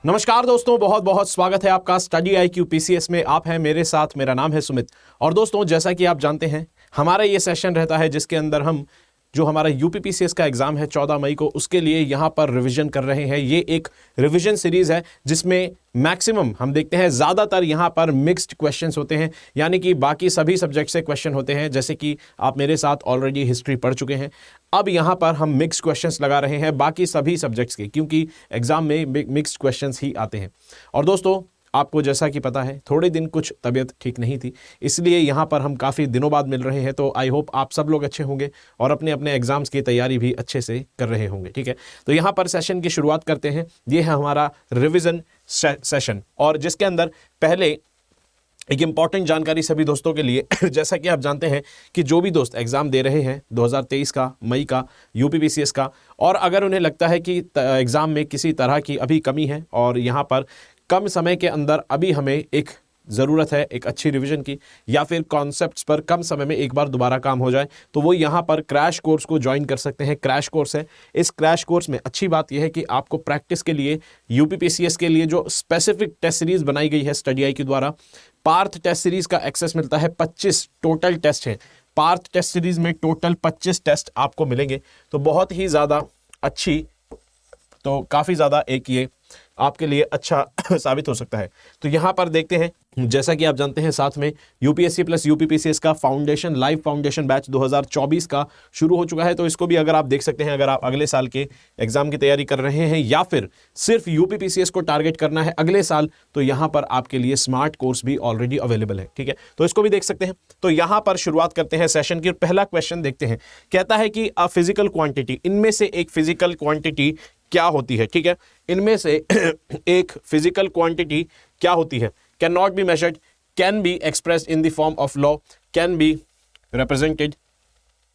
नमस्कार दोस्तों, बहुत बहुत स्वागत है आपका स्टडी IQ PCS में। आप हैं मेरे साथ, मेरा नाम है सुमित। और दोस्तों, जैसा कि आप जानते हैं, हमारा ये सेशन रहता है जिसके अंदर हम जो हमारा UPPCS का एग्जाम है 14 मई को, उसके लिए यहाँ पर रिवीजन कर रहे हैं। ये एक रिवीजन सीरीज है जिसमें मैक्सिमम हम देखते हैं ज़्यादातर यहाँ पर मिक्स्ड क्वेश्चंस होते हैं, यानी कि बाकी सभी सब्जेक्ट से क्वेश्चन होते हैं। जैसे कि आप मेरे साथ ऑलरेडी हिस्ट्री पढ़ चुके हैं, अब यहाँ पर हम मिक्स्ड क्वेश्चंस लगा रहे हैं बाकी सभी सब्जेक्ट्स के, क्योंकि एग्जाम में मिक्स्ड क्वेश्चंस ही आते हैं। और दोस्तों, आपको जैसा कि पता है, थोड़े दिन कुछ तबीयत ठीक नहीं थी, इसलिए यहाँ पर हम काफ़ी दिनों बाद मिल रहे हैं। तो आई होप आप सब लोग अच्छे होंगे और अपने अपने एग्जाम्स की तैयारी भी अच्छे से कर रहे होंगे। ठीक है, तो यहाँ पर सेशन की शुरुआत करते हैं। ये है हमारा रिविज़न सेशन, और जिसके अंदर पहले एक इंपॉर्टेंट जानकारी सभी दोस्तों के लिए जैसा कि आप जानते हैं कि जो भी दोस्त एग्ज़ाम दे रहे हैं 2023 का मई का UPPCS का, और अगर उन्हें लगता है कि एग्ज़ाम में किसी तरह की अभी कमी है और यहाँ पर कम समय के अंदर अभी हमें एक ज़रूरत है एक अच्छी रिवीजन की, या फिर कॉन्सेप्ट्स पर कम समय में एक बार दोबारा काम हो जाए, तो वो यहाँ पर क्रैश कोर्स को ज्वाइन कर सकते हैं। क्रैश कोर्स है। इस क्रैश कोर्स में अच्छी बात यह है कि आपको प्रैक्टिस के लिए UPPCS के लिए जो स्पेसिफिक टेस्ट सीरीज़ बनाई गई है स्टडी IQ द्वारा, पार्थ टेस्ट सीरीज़ का एक्सेस मिलता है। 25 टोटल टेस्ट हैं पार्थ टेस्ट सीरीज़ में, टोटल 25 टेस्ट आपको मिलेंगे। तो बहुत ही ज़्यादा अच्छी, तो काफ़ी ज़्यादा एक ये आपके लिए अच्छा साबित हो सकता है। तो यहाँ पर देखते हैं, जैसा कि आप जानते हैं, साथ में UPSC प्लस UPPCS का फाउंडेशन लाइव फाउंडेशन बैच 2024 का शुरू हो चुका है। तो इसको भी अगर आप देख सकते हैं, अगर आप अगले साल के एग्जाम की तैयारी कर रहे हैं या फिर सिर्फ UPPCS को टारगेट करना है अगले साल, तो यहाँ पर आपके लिए स्मार्ट कोर्स भी ऑलरेडी अवेलेबल है। ठीक है, तो इसको भी देख सकते हैं। तो यहाँ पर शुरुआत करते हैं सेशन की। पहला क्वेश्चन देखते हैं, कहता है कि अ फिजिकल क्वांटिटी, इनमें से एक फिजिकल क्वांटिटी क्या होती है। ठीक है, इनमें से एक फिजिकल क्वांटिटी क्या होती है। Can not be measured, can be expressed in the form of law, can be represented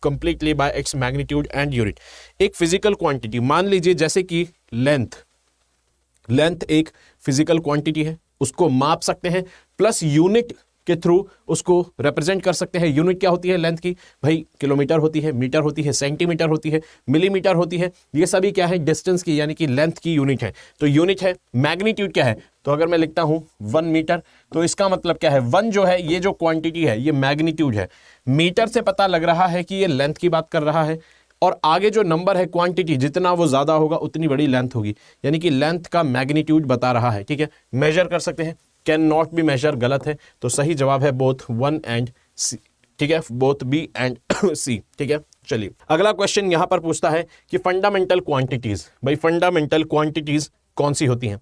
completely by its magnitude and unit. एक फिजिकल क्वांटिटी, मान लीजिए जैसे कि लेंथ एक फिजिकल क्वांटिटी है, उसको माप सकते हैं, प्लस यूनिट के थ्रू उसको रिप्रेजेंट कर सकते हैं। यूनिट क्या होती है लेंथ की? भाई किलोमीटर होती है, मीटर होती है, सेंटीमीटर होती है, मिलीमीटर होती है। ये सभी क्या है? डिस्टेंस की, यानी कि लेंथ की यूनिट है। तो यूनिट है। मैग्नीट्यूड क्या है? तो अगर मैं लिखता हूं 1 मीटर, तो इसका मतलब क्या है? 1 जो है, ये जो क्वांटिटी है, ये मैग्नीट्यूड है। मीटर से पता लग रहा है कि ये लेंथ की बात कर रहा है, और आगे जो नंबर है क्वांटिटी, जितना वो ज्यादा होगा उतनी बड़ी लेंथ होगी, यानी कि लेंथ का मैग्नीट्यूड बता रहा है। ठीक है, मेजर कर सकते हैं। कैन नॉट बी मेजर गलत है, तो सही जवाब है बोथ 1 एंड C। ठीक है, बोथ B एंड C। ठीक है, चलिए अगला क्वेश्चन यहां पर पूछता है कि फंडामेंटल क्वांटिटीज। भाई फंडामेंटल क्वांटिटीज कौन सी होती हैं?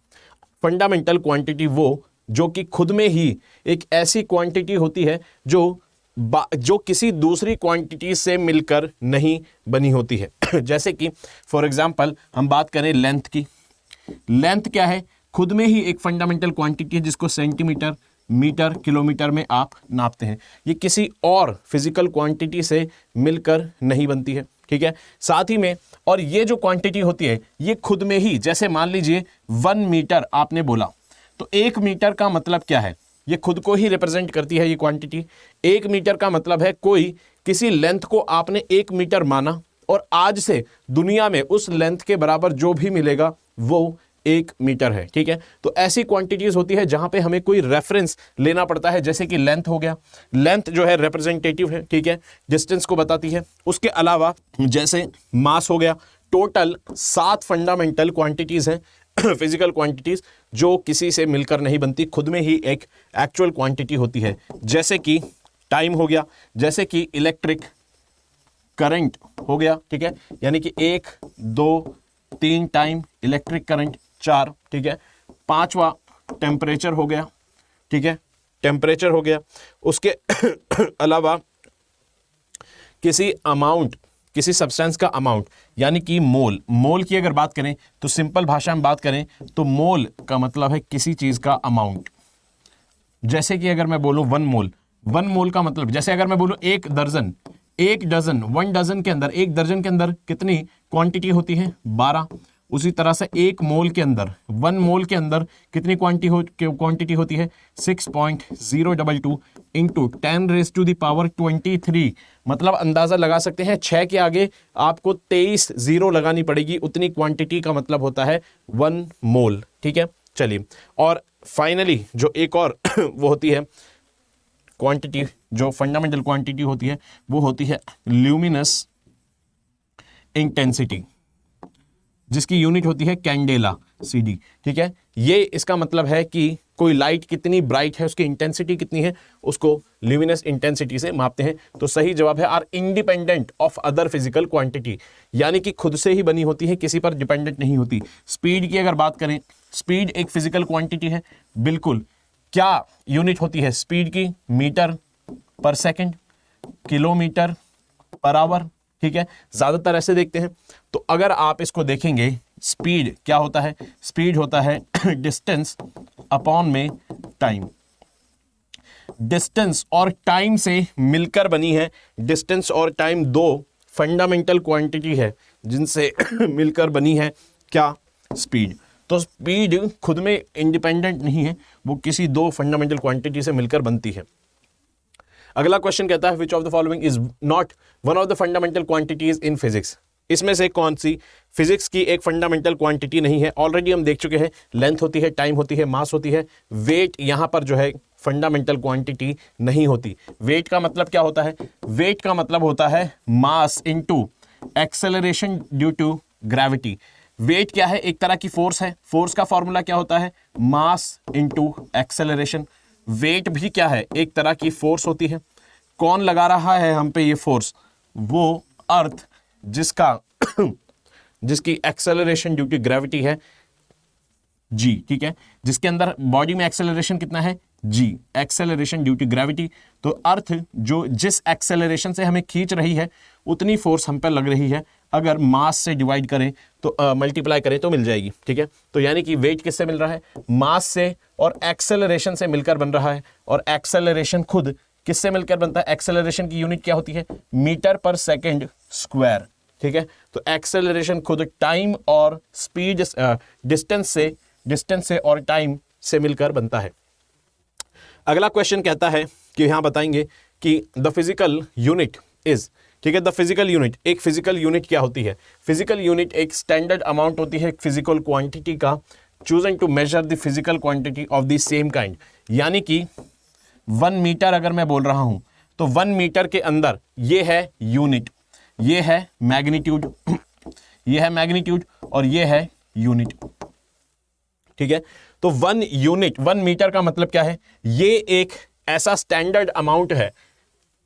फंडामेंटल क्वांटिटी वो जो कि खुद में ही एक ऐसी क्वांटिटी होती है जो किसी दूसरी क्वांटिटी से मिलकर नहीं बनी होती है। जैसे कि फॉर एग्जांपल हम बात करें लेंथ की। लेंथ क्या है? खुद में ही एक फंडामेंटल क्वांटिटी है जिसको सेंटीमीटर, मीटर, किलोमीटर में आप नापते हैं। ये किसी और फिजिकल क्वांटिटी से मिलकर नहीं बनती है। ठीक है, साथ ही में, और ये जो क्वांटिटी होती है ये खुद में ही, जैसे मान लीजिए 1 मीटर आपने बोला, तो 1 मीटर का मतलब क्या है? ये खुद को ही रिप्रेजेंट करती है ये क्वांटिटी। 1 मीटर का मतलब है कोई किसी लेंथ को आपने 1 मीटर माना, और आज से दुनिया में उस लेंथ के बराबर जो भी मिलेगा वो 1 मीटर है। ठीक है, तो ऐसी क्वांटिटीज होती है जहां पे हमें कोई रेफरेंस लेना पड़ता है, जैसे कि लेंथ हो गया। लेंथ जो है रिप्रेजेंटेटिव है, ठीक है, डिस्टेंस को बताती है। उसके अलावा जैसे मास हो गया। टोटल 7 फंडामेंटल क्वांटिटीज हैं फिजिकल क्वांटिटीज, जो किसी से मिलकर नहीं बनती, खुद में ही एक एक्चुअल क्वांटिटी होती है। जैसे कि टाइम हो गया, जैसे कि इलेक्ट्रिक करंट हो गया। ठीक है, यानी कि 1, 2, 3 टाइम इलेक्ट्रिक करंट, 4। ठीक है, 5वां टेम्परेचर हो गया। ठीक है, टेम्परेचर हो गया। उसके अलावा किसी अमाउंट, किसी सब्सटेंस का अमाउंट, यानी कि मोल की अगर बात करें तो सिंपल भाषा में बात करें तो मोल का मतलब है किसी चीज का अमाउंट। जैसे कि अगर मैं बोलूं 1 मोल का मतलब, जैसे अगर मैं बोलूं 1 दर्जन, 1 डजन के अंदर, 1 दर्जन के अंदर कितनी क्वांटिटी होती है? 12। उसी तरह से 1 मोल के अंदर, 1 मोल के अंदर कितनी क्वांटिटी होती है? 6.022 इंटू 10⁻23। मतलब अंदाजा लगा सकते हैं 6 के आगे आपको 23 जीरो लगानी पड़ेगी, उतनी क्वांटिटी का मतलब होता है 1 मोल। ठीक है, चलिए, और फाइनली जो एक और वो होती है क्वांटिटी, जो फंडामेंटल क्वांटिटी होती है, वो होती है ल्यूमिनस इंटेंसिटी, जिसकी यूनिट होती है कैंडेला, CD। ठीक है, ये इसका मतलब है कि कोई लाइट कितनी ब्राइट है, उसकी इंटेंसिटी कितनी है, उसको ल्यूमिनस इंटेंसिटी से मापते हैं। तो सही जवाब है are independent of other physical quantity, यानी कि खुद से ही बनी होती है, किसी पर डिपेंडेंट नहीं होती। स्पीड की अगर बात करें, स्पीड एक फिजिकल क्वांटिटी है, बिल्कुल। क्या यूनिट होती है स्पीड की? मीटर पर सेकेंड, किलोमीटर पर आवर। ठीक है, ज्यादातर ऐसे देखते हैं। तो अगर आप इसको देखेंगे, स्पीड क्या होता है? स्पीड होता है डिस्टेंस अपॉन में टाइम। डिस्टेंस और टाइम से मिलकर बनी है। डिस्टेंस और टाइम दो फंडामेंटल क्वांटिटी है जिनसे मिलकर बनी है क्या? स्पीड। तो स्पीड खुद में इंडिपेंडेंट नहीं है, वो किसी दो फंडामेंटल क्वांटिटी से मिलकर बनती है। अगला क्वेश्चन कहता है which of the following is not one of the fundamental quantities in physics. इसमें से कौन सी फिजिक्स की एक फंडामेंटल क्वांटिटी नहीं है? ऑलरेडी हम देख चुके हैं, लेंथ होती है, टाइम होती है, मास होती है, वेट यहां पर जो है फंडामेंटल क्वांटिटी नहीं होती। वेट का मतलब क्या होता है? वेट का मतलब होता है mass into acceleration due to gravity. Weight क्या है? एक तरह की फोर्स है। फोर्स का फॉर्मूला क्या होता है? Mass into acceleration. वेट भी क्या है? एक तरह की फोर्स होती है। कौन लगा रहा है हम पे ये फोर्स? वो अर्थ जिसका जिसकी एक्सेलरेशन ड्यू टू ग्रेविटी है जी। ठीक है, जिसके अंदर बॉडी में एक्सेलरेशन कितना है? जी, एक्सेलरेशन ड्यू टू ग्रेविटी। तो अर्थ जो जिस एक्सेलरेशन से हमें खींच रही है उतनी फोर्स हम पे लग रही है, अगर मास से डिवाइड करें तो मल्टीप्लाई करें तो मिल जाएगी। ठीक है, तो यानी कि वेट किससे मिल रहा है? मास से, और एक्सेलरेशन से मिलकर बन रहा है। और एक्सेलरेशन खुद किससे मिलकर बनता है? एक्सेलरेशन की यूनिट क्या होती है? मीटर पर सेकेंड स्क्वायर। ठीक है, तो एक्सेलरेशन खुद टाइम और स्पीड, डिस्टेंस से और टाइम से मिलकर बनता है। अगला क्वेश्चन कहता है कि यहां बताएंगे कि द फिजिकल यूनिट इज। ठीक है, द फिजिकल यूनिट, एक फिजिकल यूनिट क्या होती है? फिजिकल यूनिट एक स्टैंडर्ड अमाउंट होती है फिजिकल क्वांटिटी का, chosen to measure the physical quantity of the same kind. यानी कि 1 मीटर अगर मैं बोल रहा हूं तो 1 मीटर के अंदर ये है यूनिट, ये है मैग्नीट्यूड, ये है मैग्नीट्यूड और ये है यूनिट। ठीक है, तो 1 यूनिट, 1 मीटर का मतलब क्या है? ये एक ऐसा स्टैंडर्ड अमाउंट है,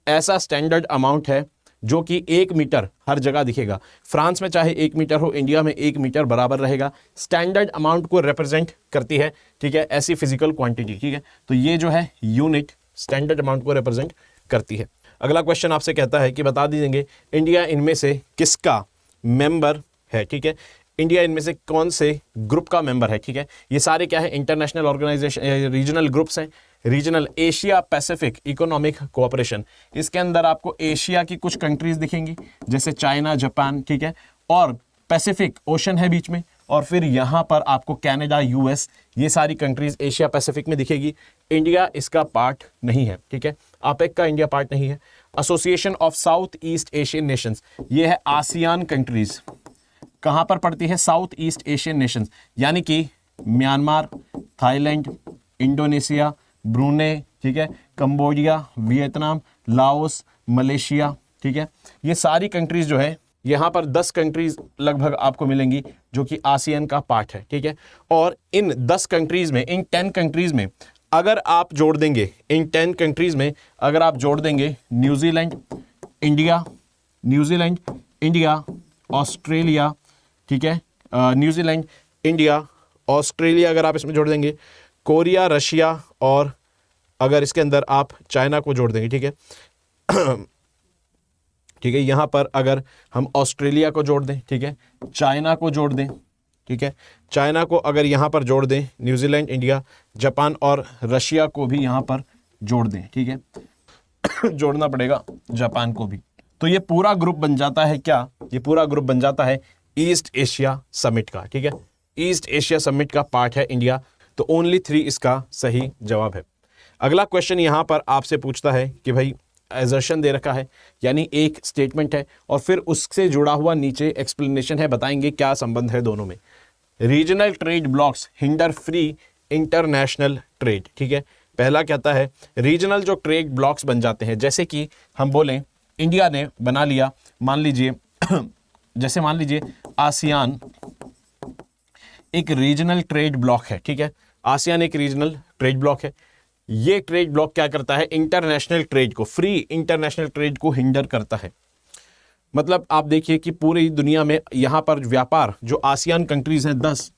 ऐसा स्टैंडर्ड अमाउंट है जो कि 1 मीटर हर जगह दिखेगा। फ्रांस में चाहे 1 मीटर हो, इंडिया में 1 मीटर बराबर रहेगा। स्टैंडर्ड अमाउंट को रिप्रेजेंट करती है। ठीक है, ऐसी फिजिकल क्वांटिटी। ठीक है, तो ये जो है यूनिट स्टैंडर्ड अमाउंट को रिप्रेजेंट करती है। अगला क्वेश्चन आपसे कहता है कि बता दीजिए इंडिया इनमें से किसका मेंबर है? ठीक है, इंडिया इनमें से कौन से ग्रुप का मेंबर है? ठीक है, ये सारे क्या है? इंटरनेशनल ऑर्गेनाइजेशन, रीजनल ग्रुप्स हैं। Regional Asia Pacific economic cooperation, इसके अंदर आपको एशिया की कुछ कंट्रीज दिखेंगी जैसे चाइना, जापान। ठीक है, और पैसिफिक ओशन है बीच में, और फिर यहां पर आपको कनाडा, यूएस, ये सारी कंट्रीज एशिया पैसिफिक में दिखेगी। इंडिया इसका पार्ट नहीं है। ठीक है, आपेक का इंडिया पार्ट नहीं है। Association of south east Asian Nations, ये है आसियान कंट्रीज। कहां पर पड़ती है? साउथ ईस्ट एशियन नेशंस, यानी कि म्यांमार, थाईलैंड, इंडोनेशिया, ब्रूनेई, ठीक है, कंबोडिया, वियतनाम, लाओस, मलेशिया। ठीक है, ये सारी कंट्रीज जो है, यहां पर 10 कंट्रीज लगभग आपको मिलेंगी जो कि आसियान का पार्ट है। ठीक है, और इन 10 कंट्रीज में, इन 10 कंट्रीज में अगर आप जोड़ देंगे, इन 10 कंट्रीज में अगर आप जोड़ देंगे New Zealand, India, New Zealand, India, Australia. ठीक है, न्यूजीलैंड, इंडिया, ऑस्ट्रेलिया, अगर आप इसमें जोड़ देंगे कोरिया, रशिया, और अगर इसके अंदर आप चाइना को जोड़ देंगे। ठीक है, ठीक है, यहां पर अगर हम ऑस्ट्रेलिया को जोड़ दें, ठीक है, चाइना को जोड़ दें, ठीक है, चाइना को अगर यहां पर जोड़ दें, न्यूजीलैंड, इंडिया, जापान और रशिया को भी यहां पर जोड़ दें। ठीक है, जोड़ना पड़ेगा जापान को भी। तो ये पूरा ग्रुप बन जाता है क्या? ये पूरा ग्रुप बन जाता है ईस्ट एशिया समिट का। ठीक है, ईस्ट एशिया समिट का पार्ट है इंडिया। तो ओनली 3 इसका सही जवाब है। अगला क्वेश्चन यहां पर आपसे पूछता है कि भाई एजर्शन दे रखा है, यानी एक स्टेटमेंट है और फिर उससे जुड़ा हुआ नीचे एक्सप्लेनेशन है, बताएंगे क्या संबंध है दोनों में। Regional trade blocks hinder free international trade. ठीक है, पहला कहता है रीजनल जो ट्रेड ब्लॉक्स बन जाते हैं, जैसे कि हम बोलें इंडिया ने बना लिया, मान लीजिए जैसे मान लीजिए आसियान एक रीजनल ट्रेड ब्लॉक है। ठीक है, आसियान एक रीजनल ट्रेड ब्लॉक है। ये ट्रेड ब्लॉक क्या करता है, इंटरनेशनल ट्रेड को, फ्री इंटरनेशनल ट्रेड को हिंडर करता है। मतलब आप देखिए कि पूरी दुनिया में यहां पर व्यापार, जो आसियान कंट्रीज हैं 10,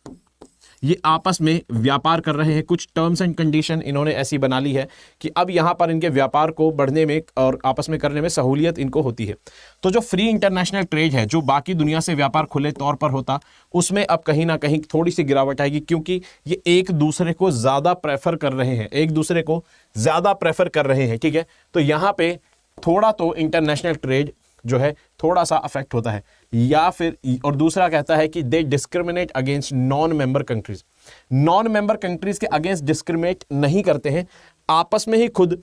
ये आपस में व्यापार कर रहे हैं। कुछ टर्म्स एंड कंडीशन इन्होंने ऐसी बना ली है कि अब यहां पर इनके व्यापार को बढ़ने में और आपस में करने में सहूलियत इनको होती है। तो जो फ्री इंटरनेशनल ट्रेड है, जो बाकी दुनिया से व्यापार खुले तौर पर होता, उसमें अब कहीं ना कहीं थोड़ी सी गिरावट आएगी, क्योंकि ये एक दूसरे को ज्यादा प्रेफर कर रहे हैं, एक दूसरे को ज्यादा प्रेफर कर रहे हैं। ठीक है, तो यहां पे थोड़ा तो इंटरनेशनल ट्रेड जो है थोड़ा सा अफेक्ट होता है। या फिर और दूसरा कहता है कि they discriminate against non member countries. Non member countries के अगेंस्ट डिस्क्रिमिनेट नहीं करते हैं, आपस में ही खुद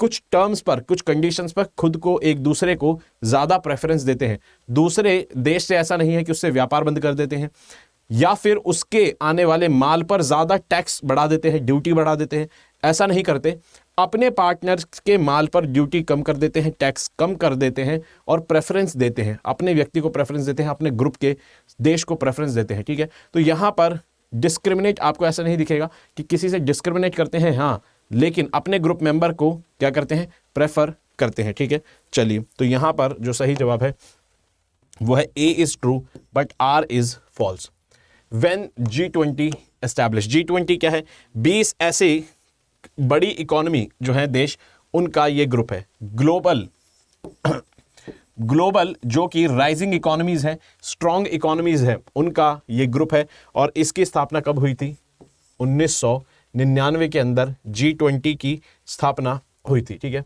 कुछ टर्म्स पर, कुछ कंडीशंस पर खुद को एक दूसरे को ज्यादा प्रेफरेंस देते हैं। दूसरे देश से ऐसा नहीं है कि उससे व्यापार बंद कर देते हैं या फिर उसके आने वाले माल पर ज्यादा टैक्स बढ़ा देते हैं, ड्यूटी बढ़ा देते हैं, ऐसा नहीं करते। अपने पार्टनर्स के माल पर ड्यूटी कम कर देते हैं, टैक्स कम कर देते हैं और प्रेफरेंस देते हैं, अपने व्यक्ति को प्रेफरेंस देते हैं, अपने ग्रुप के देश को प्रेफरेंस देते हैं। ठीक है, तो यहां पर डिस्क्रिमिनेट आपको ऐसा नहीं दिखेगा कि किसी से डिस्क्रिमिनेट करते हैं, हाँ, लेकिन अपने ग्रुप मेंबर को क्या करते हैं, प्रेफर करते हैं। ठीक है, चलिए, तो यहां पर जो सही जवाब है वो है A is true but R is false. When G20 establish, G20 क्या है, 20 ऐसे बड़ी इकोनॉमी जो है देश, उनका ये ग्रुप है। ग्लोबल जो कि राइजिंग इकोनॉमीज है, स्ट्रॉन्ग इकोनॉमीज है, उनका ये ग्रुप है। और इसकी स्थापना कब हुई थी, 1999 के अंदर G20 की स्थापना हुई थी। ठीक है,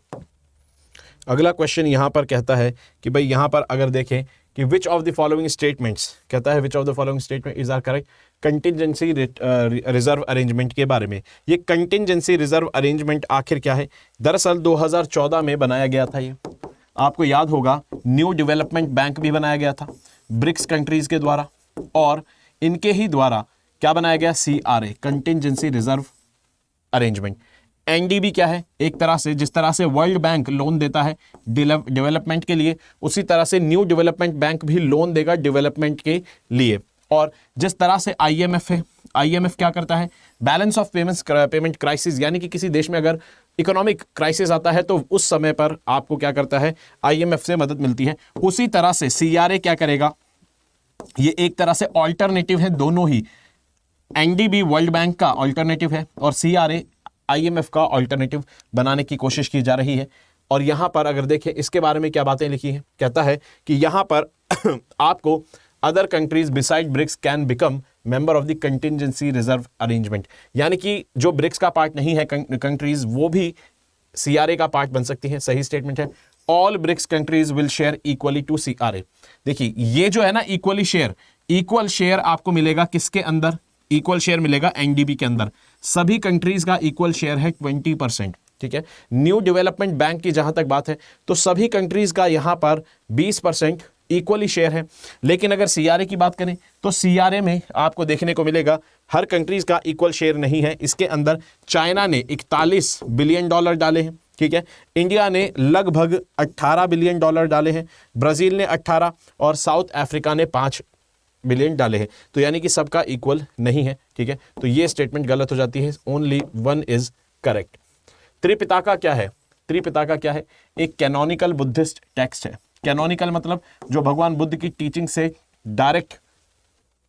अगला क्वेश्चन यहां पर कहता है कि भाई यहां पर अगर देखें कि which of the following statements, कहता है which of the following statement is are correct, contingency reserve arrangement के बारे में। ये कंटिजेंसी रिजर्व अरेंजमेंट आखिर क्या है, दरअसल 2014 में बनाया गया था। ये आपको याद होगा, न्यू डेवलपमेंट बैंक भी बनाया गया था ब्रिक्स कंट्रीज के द्वारा, और इनके ही द्वारा क्या बनाया गया, CRA, contingency reserve arrangement. NDB क्या है, एक तरह से जिस तरह से वर्ल्ड बैंक लोन देता है डेवलपमेंट के लिए, उसी तरह से न्यू डेवलपमेंट बैंक भी लोन देगा डेवलपमेंट के लिए। और जिस तरह से IMF है, IMF क्या करता है, बैलेंस ऑफ पेमेंट क्राइसिस, यानी कि किसी देश में अगर इकोनॉमिक क्राइसिस आता है तो उस समय पर आपको क्या करता है, IMF से मदद मिलती है। उसी तरह से CRA क्या करेगा, ये एक तरह से ऑल्टरनेटिव है, दोनों ही। NDB वर्ल्ड बैंक का ऑल्टरनेटिव है और CRA IMF का ऑल्टरनेटिव बनाने की कोशिश की जा रही है। और यहां पर अगर देखें इसके बारे में क्या बातें लिखी है, कहता है कि यहां पर आपको other countries beside BRICS can become member of the contingency reserve arrangement, यानी कि जो ब्रिक्स का पार्ट नहीं है कंट्रीज, वो भी CRA का पार्ट बन सकती है। सही स्टेटमेंट है, all BRICS countries will share equally to CRA। देखिए ये जो है ना, इक्वली शेयर, इक्वल शेयर आपको मिलेगा किसके अंदर, इक्वल शेयर मिलेगा NDB के अंदर। सभी कंट्रीज का इक्वल शेयर है 20%। ठीक है, न्यू डेवलपमेंट बैंक की जहां तक बात है तो सभी कंट्रीज का यहां पर 20% इक्वली शेयर है। लेकिन अगर CRA की बात करें तो CRA में आपको देखने को मिलेगा हर कंट्रीज का इक्वल शेयर नहीं है। इसके अंदर चाइना ने 41 बिलियन डॉलर डाले हैं। ठीक है, इंडिया ने लगभग 18 बिलियन डॉलर डाले हैं, ब्राजील ने 18 और साउथ अफ्रीका ने 5 बिलियन डाले हैं। तो यानी कि सबका इक्वल नहीं है। ठीक है, तो ये स्टेटमेंट गलत हो जाती है, only one is correct. Tripitaka क्या है, त्रिपिटका क्या है, एक कैनोनिकल बुद्धिस्ट टेक्स्ट है। कैनोनिकल मतलब जो भगवान बुद्ध की टीचिंग से डायरेक्ट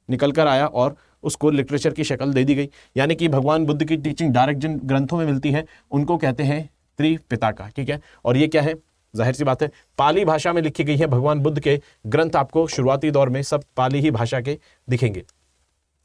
निकल कर आया और उसको लिटरेचर की शक्ल दे दी गई, यानी कि भगवान बुद्ध की टीचिंग डायरेक्ट जिन ग्रंथों में मिलती है उनको कहते हैं त्रिपिटका। ठीक है, और ये क्या है, जाहिर सी बात है पाली भाषा में लिखी गई है। भगवान बुद्ध के ग्रंथ आपको शुरुआती दौर में सब पाली ही भाषा के दिखेंगे।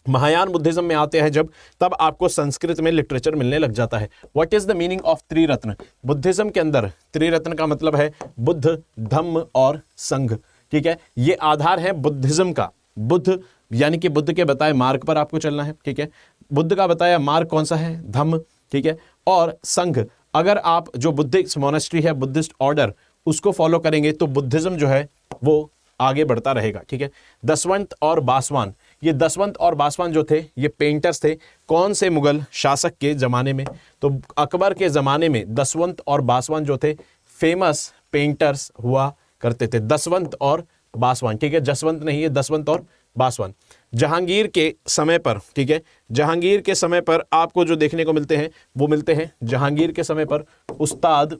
महायान बुद्धिज्म में आते हैं जब, तब आपको संस्कृत में लिटरेचर मिलने लग जाता है। What is the meaning of triratna, Buddhism के अंदर त्रिरत्न का मतलब है बुद्ध, धम्म और संघ। ठीक है, ये आधार है बुद्धिज्म का। बुद्ध यानी कि बुद्ध के बताए मार्ग पर आपको चलना है। ठीक है, बुद्ध का बताया मार्ग कौन सा है, धम्म। ठीक है, और संघ, अगर आप जो बुद्धिस्ट मोनेस्ट्री है, बुद्धिस्ट ऑर्डर, उसको फॉलो करेंगे तो बुद्धिज्म जो है वो आगे बढ़ता रहेगा। ठीक है, दसवंत और बासवान, ये दसवंत और बासवान जो थे ये पेंटर्स थे। कौन से मुगल शासक के ज़माने में? तो अकबर के ज़माने में दसवंत और बासवान जो थे फेमस पेंटर्स हुआ करते थे। दसवंत और बासवान, ठीक है, जसवंत नहीं है, दसवंत और बासवान। जहांगीर के समय पर, ठीक है, जहांगीर के समय पर आपको जो देखने को मिलते हैं वो मिलते हैं जहांगीर के समय पर उस्ताद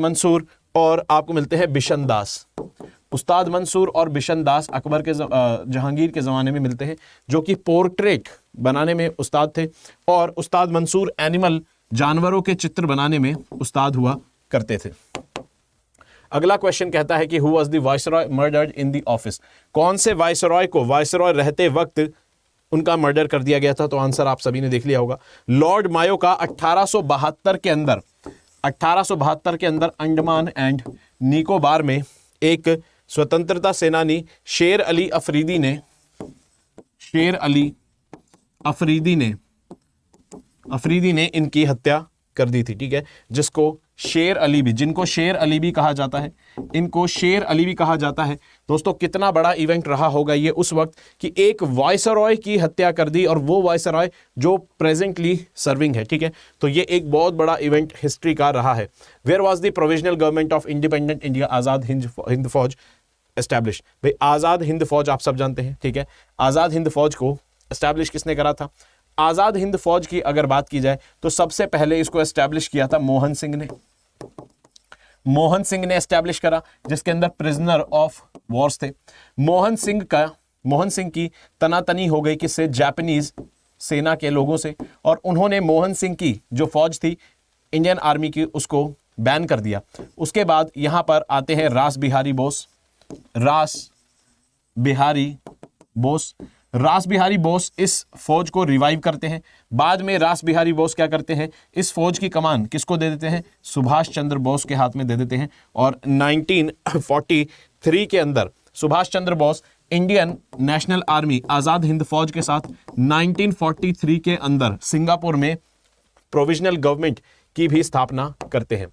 मंसूर और आपको मिलते हैं बिशन दास। उस्ताद मंसूर और बिशन दास अकबर के जहांगीर के ज़माने में मिलते हैं, जो कि पोर्ट्रेट बनाने में उस्ताद थे, और उस्ताद मंसूर एनिमल, जानवरों के चित्र बनाने में उस्ताद हुआ करते थे। अगला क्वेश्चन कहता है कि who was the viceroy murdered in the office? कौन से वाइसरॉय को वाइसरॉय रहते वक्त उनका मर्डर कर दिया गया था? तो आंसर आप सभी ने देख लिया होगा। लॉर्ड मायो का 1872 के अंदर अंडमान एंड निकोबार में एक स्वतंत्रता सेनानी शेर अली अफरीदी ने इनकी हत्या कर दी थी, ठीक है, जिनको शेर अली भी कहा जाता है, इनको शेर अली भी कहा जाता है। दोस्तों कितना बड़ा इवेंट रहा होगा ये उस वक्त कि एक वाइसरॉय की हत्या कर दी, और वो वाइसरॉय जो प्रेजेंटली सर्विंग है, ठीक है। तो ये एक बहुत बड़ा इवेंट हिस्ट्री का रहा है। Where was the provisional government of independent India, Azad Hind Fauj establish? भाई आज़ाद हिंद फौज आप सब जानते हैं, ठीक है। आज़ाद हिंद फौज को एस्टैब्लिश किसने करा था? आज़ाद हिंद फौज की अगर बात की जाए तो सबसे पहले इसको एस्टैब्लिश किया था मोहन सिंह ने एस्टैब्लिश करा, जिसके अंदर प्रिजनर ऑफ वॉर्स थे। मोहन सिंह की तनातनी हो गई किससे? जापानीज सेना के लोगों से, और उन्होंने मोहन सिंह की जो फौज थी इंडियन आर्मी की उसको बैन कर दिया। उसके बाद यहां पर आते हैं रास बिहारी बोस इस फौज को रिवाइव करते हैं। बाद में रास बिहारी बोस क्या करते हैं? इस फौज की कमान किसको दे देते हैं? सुभाष चंद्र बोस के हाथ में दे देते हैं। और 1943 के अंदर Subhash Chandra Bose Indian national army आज़ाद हिंद फौज के साथ 1943 के अंदर सिंगापुर में प्रोविजनल गवर्नमेंट की भी स्थापना करते हैं,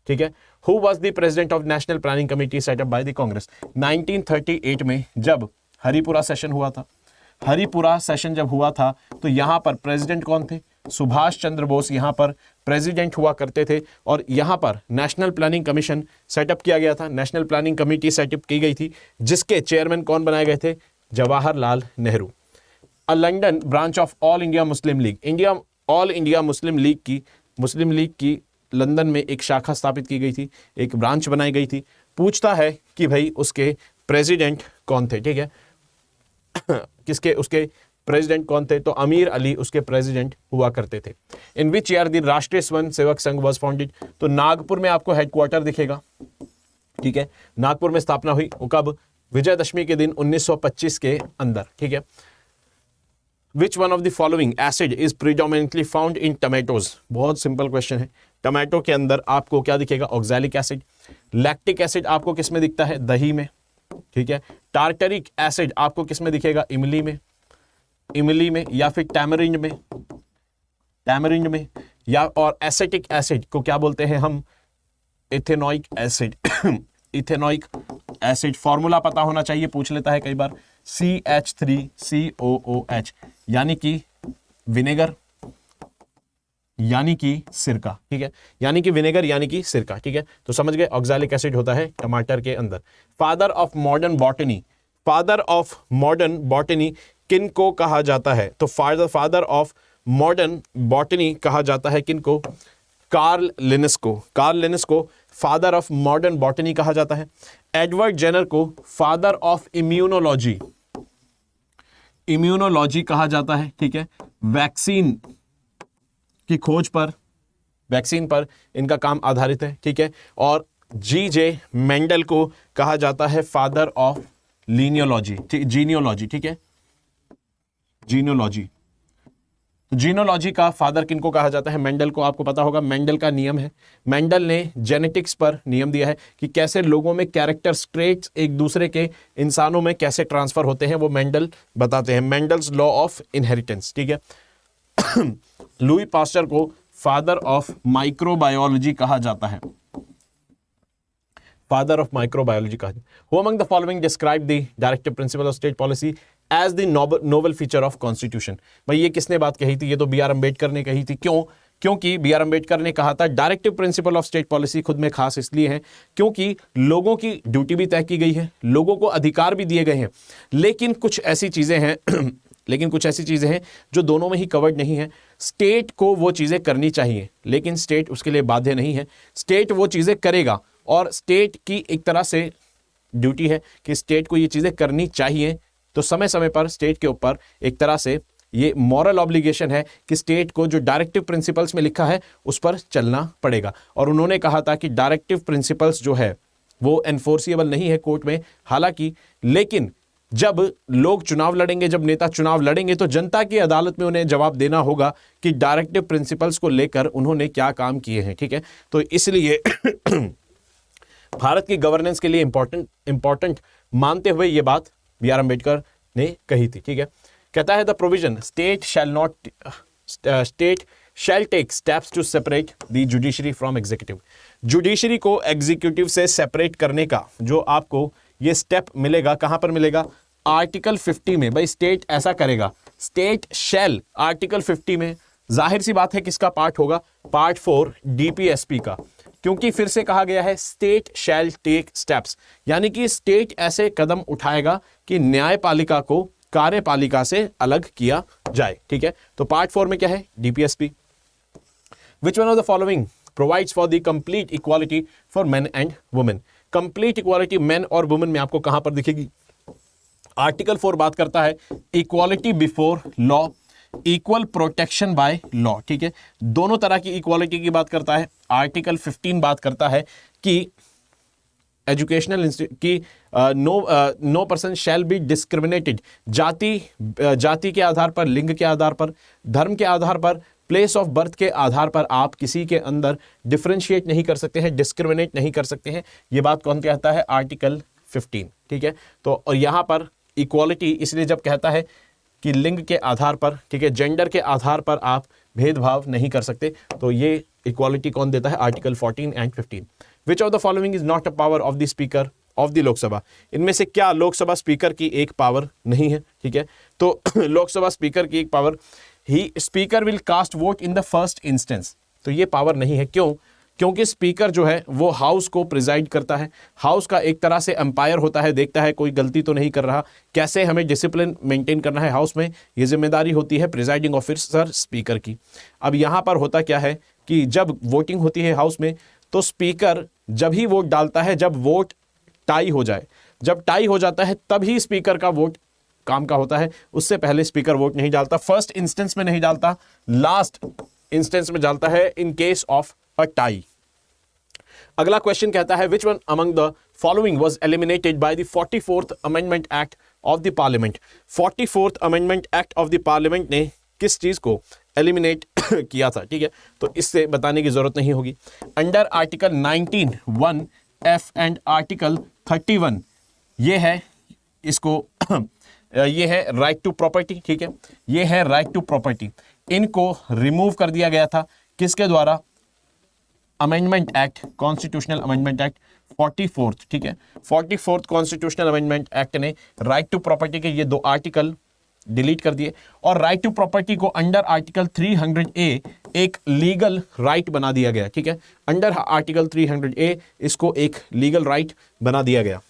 ठीक है। Who was the president of national planning committee set up by the Congress? 1938 में जब हरिपुरा सेशन जब हुआ था तो यहां पर प्रेसिडेंट कौन थे? सुभाष चंद्र बोस यहां पर प्रेसिडेंट हुआ करते थे, और यहां पर नेशनल प्लानिंग कमीशन सेटअप किया गया था, नेशनल प्लानिंग कमेटी सेटअप की गई थी, जिसके चेयरमैन कौन बनाए गए थे? Jawaharlal Nehru. A London branch of all India Muslim League की लंदन में एक शाखा स्थापित की गई थी, एक ब्रांच बनाई गई थी। पूछता है कि भाई उसके प्रेसिडेंट कौन थे, ठीक है, उसके प्रेसिडेंट कौन थे? तो अमीर अली उसके प्रेसिडेंट हुआ करते थे। इन विच ईयर द राष्ट्रीय स्वयं सेवक संघ वाज फाउंडेड? तो नागपुर में आपको हेडक्वार्टर दिखेगा, ठीक है, नागपुर में स्थापना हुई। वो कब? विजयदशमी के दिन 1925 के अंदर, ठीक है। Which one of the following acid is predominantly found in tomatoes? बहुत सिंपल क्वेश्चन है। टमाटो के अंदर आपको क्या दिखेगा? Oxalic acid. लैक्टिक एसिड आपको किस में दिखता है? दही में, ठीक है। टार्टरिक एसिड आपको किस में दिखेगा? इमली में या फिर टैमरिंड में या और एसिटिक एसिड को क्या बोलते हैं हम? Ethanoic acid. फॉर्मूला पता होना चाहिए, पूछ लेता है कई बार। CH3COOH, यानी कि विनेगर यानी कि सिरका, ठीक है, यानी कि विनेगर यानी कि सिरका, ठीक है। तो समझ गए, ऑक्सैलिक एसिड होता है टमाटर के अंदर। फादर ऑफ मॉडर्न बॉटनी किन को कहा जाता है? तो फादर ऑफ मॉडर्न बॉटनी कहा जाता है किनको? कार्ल लिनस को फादर ऑफ मॉडर्न बॉटनी कहा जाता है। एडवर्ड जेनर को फादर ऑफ इम्यूनोलॉजी कहा जाता है, ठीक है। वैक्सीन पर इनका काम आधारित है, ठीक है। और G.J. मेंडल को कहा जाता है फादर ऑफ जीनियोलॉजी, ठीक है, जीनोलॉजी का फादर किनको कहा जाता है? मेंडल को। आपको पता होगा मेंडल का नियम है, मेंडल ने जेनेटिक्स पर नियम दिया है कि कैसे लोगों में कैरेक्टर ट्रेट्स एक दूसरे के इंसानों में कैसे ट्रांसफर होते हैं, वो मेंडल बताते हैं। मेंडल्स लॉ ऑफ इनहेरिटेंस, ठीक है। लुई पास्चर को फादर ऑफ माइक्रोबायोलॉजी कहा जाता है। फादर ऑफ माइक्रोबायोलॉजी कहा जाए। Who among the following describe the directive principle of state policy as the noble feature of constitution. भाई ये किसने बात कही थी? ये तो बी आर अम्बेडकर ने कही थी। क्यों? क्योंकि बी आर अम्बेडकर ने कहा था directive principle of state policy खुद में खास इसलिए है क्योंकि लोगों की ड्यूटी भी तय की गई है, लोगों को अधिकार भी दिए गए हैं, लेकिन कुछ ऐसी चीजें हैं जो दोनों में ही कवर्ड नहीं है। स्टेट को वो चीजें करनी चाहिए, लेकिन स्टेट उसके लिए बाध्य नहीं है। स्टेट वो चीजें करेगा और स्टेट की एक तरह से ड्यूटी है कि स्टेट को ये चीजें करनी चाहिए, तो समय समय पर स्टेट के ऊपर एक तरह से ये मॉरल ऑब्लिगेशन है कि स्टेट को जो डायरेक्टिव प्रिंसिपल्स में लिखा है उस पर चलना पड़ेगा। और उन्होंने कहा था कि डायरेक्टिव प्रिंसिपल्स जो है वो एनफोर्सिएबल नहीं है कोर्ट में, हालांकि लेकिन जब लोग चुनाव लड़ेंगे, जब नेता चुनाव लड़ेंगे, तो जनता की अदालत में उन्हें जवाब देना होगा कि डायरेक्टिव प्रिंसिपल्स को लेकर उन्होंने क्या काम किए हैं। ठीक है, तो इसलिए भारत की गवर्नेंस के लिए इंपॉर्टेंट मानते हुए यह बात बी आर अम्बेडकर ने कही थी। ठीक है, कहता है the provision state shall take steps to separate the judiciary from executive. Judiciary को एग्जीक्यूटिव से सेपरेट करने का जो आपको ये स्टेप मिलेगा, कहां पर मिलेगा? आर्टिकल 50 में। भाई स्टेट ऐसा करेगा, स्टेट शैल आर्टिकल 50 में, जाहिर सी बात है किसका पार्ट होगा? पार्ट 4 डीपीएसपी का, क्योंकि फिर से कहा गया है स्टेट शैल टेक स्टेप्स, यानी कि स्टेट ऐसे कदम उठाएगा कि न्यायपालिका को कार्यपालिका से अलग किया जाए। ठीक है, तो पार्ट 4 में क्या है? DPSP. Which one of the following provides for the complete equality for main and women? Complete equality main और वुमेन में आपको कहां पर दिखेगी? आर्टिकल 4 बात करता है equality before law, equal protection by law. ठीक है, दोनों तरह की इक्वालिटी की बात करता है। आर्टिकल 15 बात करता है कि एजुकेशनल की no person shall be discriminated, जाति के आधार पर, लिंग के आधार पर, धर्म के आधार पर, प्लेस ऑफ बर्थ के आधार पर आप किसी के अंदर डिफरेंशिएट नहीं कर सकते हैं, डिस्क्रिमिनेट नहीं कर सकते हैं। ये बात कौन कहता है? आर्टिकल 15। ठीक है, तो और यहां पर इक्वालिटी इसलिए जब कहता है कि लिंग के आधार पर, ठीक है, जेंडर के आधार पर आप भेदभाव नहीं कर सकते, तो ये इक्वालिटी कौन देता है? Article 14 and 15। Which of the following is not a power of the speaker of the Lok Sabha? इनमें से क्या लोकसभा स्पीकर की एक पावर नहीं है? ठीक है, तो लोकसभा स्पीकर की एक power, he speaker will cast vote in the first instance, तो ये पावर नहीं है। क्यों? क्योंकि स्पीकर जो है वो हाउस को प्रिजाइड करता है, हाउस का एक तरह से एम्पायर होता है, देखता है कोई गलती तो नहीं कर रहा, कैसे हमें डिसिप्लिन मेंटेन करना है हाउस में, ये जिम्मेदारी होती है प्रिजाइडिंग ऑफिसर स्पीकर की। अब यहाँ पर होता क्या है कि जब वोटिंग होती है हाउस में, तो स्पीकर जब ही वोट डालता है जब वोट टाई हो जाए, जब टाई हो जाता है तभी स्पीकर का वोट काम का होता है, उससे पहले स्पीकर वोट नहीं डालता, फर्स्ट इंस्टेंस में नहीं डालता, लास्ट इंस्टेंस में डालता है in case of a tie. अगला क्वेश्चन कहता है which one among the following was eliminated by the 44th amendment act of the parliament? 44th amendment act of the parliament ने किस चीज को एलिमिनेट किया था? ठीक है, तो इससे बताने की जरूरत नहीं होगी। Under article 19(1)(f) and article 31 ये है, इसको ये है राइट टू प्रॉपर्टी। ठीक है, ये है राइट टू प्रॉपर्टी, इनको रिमूव कर दिया गया था किसके द्वारा? Amendment act, constitutional amendment act 44th। ठीक है, 44th कॉन्स्टिट्यूशनल अमेंडमेंट एक्ट ने राइट टू प्रॉपर्टी के ये 2 आर्टिकल डिलीट कर दिए और राइट टू प्रॉपर्टी को अंडर आर्टिकल 300A एक लीगल राइट बना दिया गया। ठीक है, अंडर आर्टिकल 300A इसको एक लीगल राइट बना दिया गया।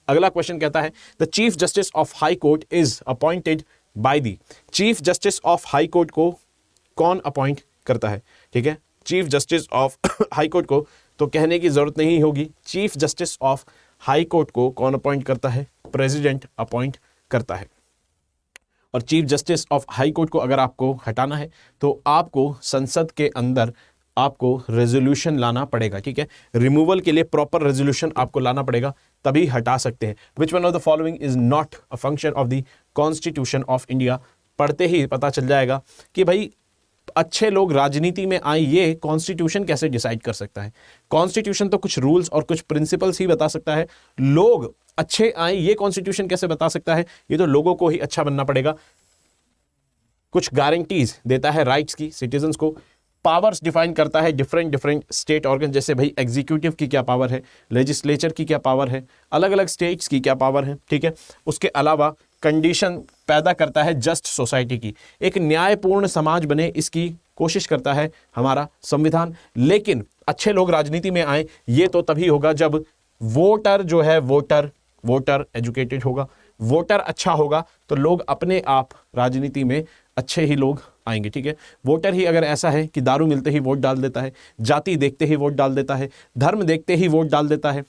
अगला क्वेश्चन कहता है the chief justice of high court is appointed by the. Chief justice of high court को कौन अपॉइंट करता है? ठीक है, chief justice of high court को तो कहने की जरूरत नहीं होगी, chief justice of high court को कौन अपॉइंट करता है? प्रेसिडेंट अपॉइंट करता है। और chief justice of high court को अगर आपको हटाना है तो आपको संसद के अंदर आपको रेजोल्यूशन लाना पड़ेगा। ठीक है, रिमूवल के लिए प्रॉपर रेजोल्यूशन आपको लाना पड़ेगा, तभी हटा सकते हैं। Which one of the following is not a function of the constitution of India? पढ़ते ही पता चल जाएगा कि भाई अच्छे लोग राजनीति में आए, ये कॉन्स्टिट्यूशन कैसे डिसाइड कर सकता है? कॉन्स्टिट्यूशन तो कुछ रूल्स और कुछ प्रिंसिपल्स ही बता सकता है, लोग अच्छे आए ये कॉन्स्टिट्यूशन कैसे बता सकता है? ये तो लोगों को ही अच्छा बनना पड़ेगा। कुछ गारंटीज देता है राइट्स की सिटीजन्स को, पावर्स डिफाइन करता है डिफरेंट स्टेट ऑर्गन, जैसे भाई एग्जीक्यूटिव की क्या पावर है, लेजिस्लेचर की क्या पावर है, अलग अलग स्टेट्स की क्या पावर है, ठीक है। उसके अलावा कंडीशन पैदा करता है जस्ट सोसाइटी की, एक न्यायपूर्ण समाज बने इसकी कोशिश करता है हमारा संविधान। लेकिन अच्छे लोग राजनीति में आए ये तो तभी होगा जब वोटर जो है वोटर एजुकेटेड होगा, वोटर अच्छा होगा तो लोग अपने आप राजनीति में अच्छे ही लोग आएंगे, ठीक है। वोटर ही अगर ऐसा है कि दारू मिलते ही वोट डाल देता है, जाति देखते ही वोट डाल देता है, धर्म देखते ही वोट डाल देता है,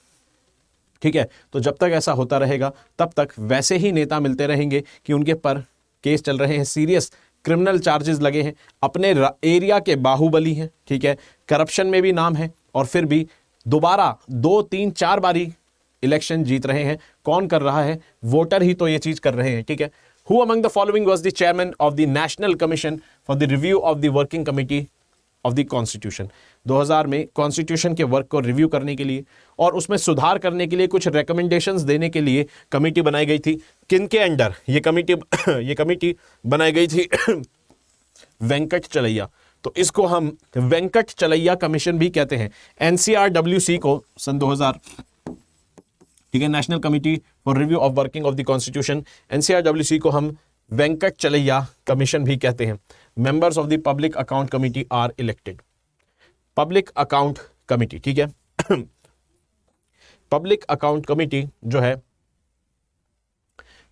ठीक है, तो जब तक ऐसा होता रहेगा तब तक वैसे ही नेता मिलते रहेंगे कि उनके पर केस चल रहे हैं, सीरियस क्रिमिनल चार्जेस लगे हैं, अपने एरिया के बाहुबली हैं, ठीक है, करप्शन में भी नाम है, और फिर भी दोबारा 2, 3, 4 बारी इलेक्शन जीत रहे हैं। कौन कर रहा है? वोटर ही तो ये चीज कर रहे हैं, ठीक है। Who among the following was the chairman of the National Commission for the Review of the Working Committee of the Constitution? 2000 में कॉन्स्टिट्यूशन के वर्क को रिव्यू करने के लिए और उसमें सुधार करने के लिए कुछ रिकमेंडेशंस देने के लिए कमेटी बनाई गई थी। किनके अंडर ये कमेटी बनाई गई थी? वेंकट चलैया। तो इसको हम वेंकट चलैया कमीशन भी कहते हैं। NCRWC को सन 2000, ठीक है, national committee for review of working of the constitution, NCRWC को हम वेंकट चलैया कमीशन भी कहते हैं। Members of the public account committee are elected. Public account committee, ठीक है, पब्लिक अकाउंट कमिटी जो है,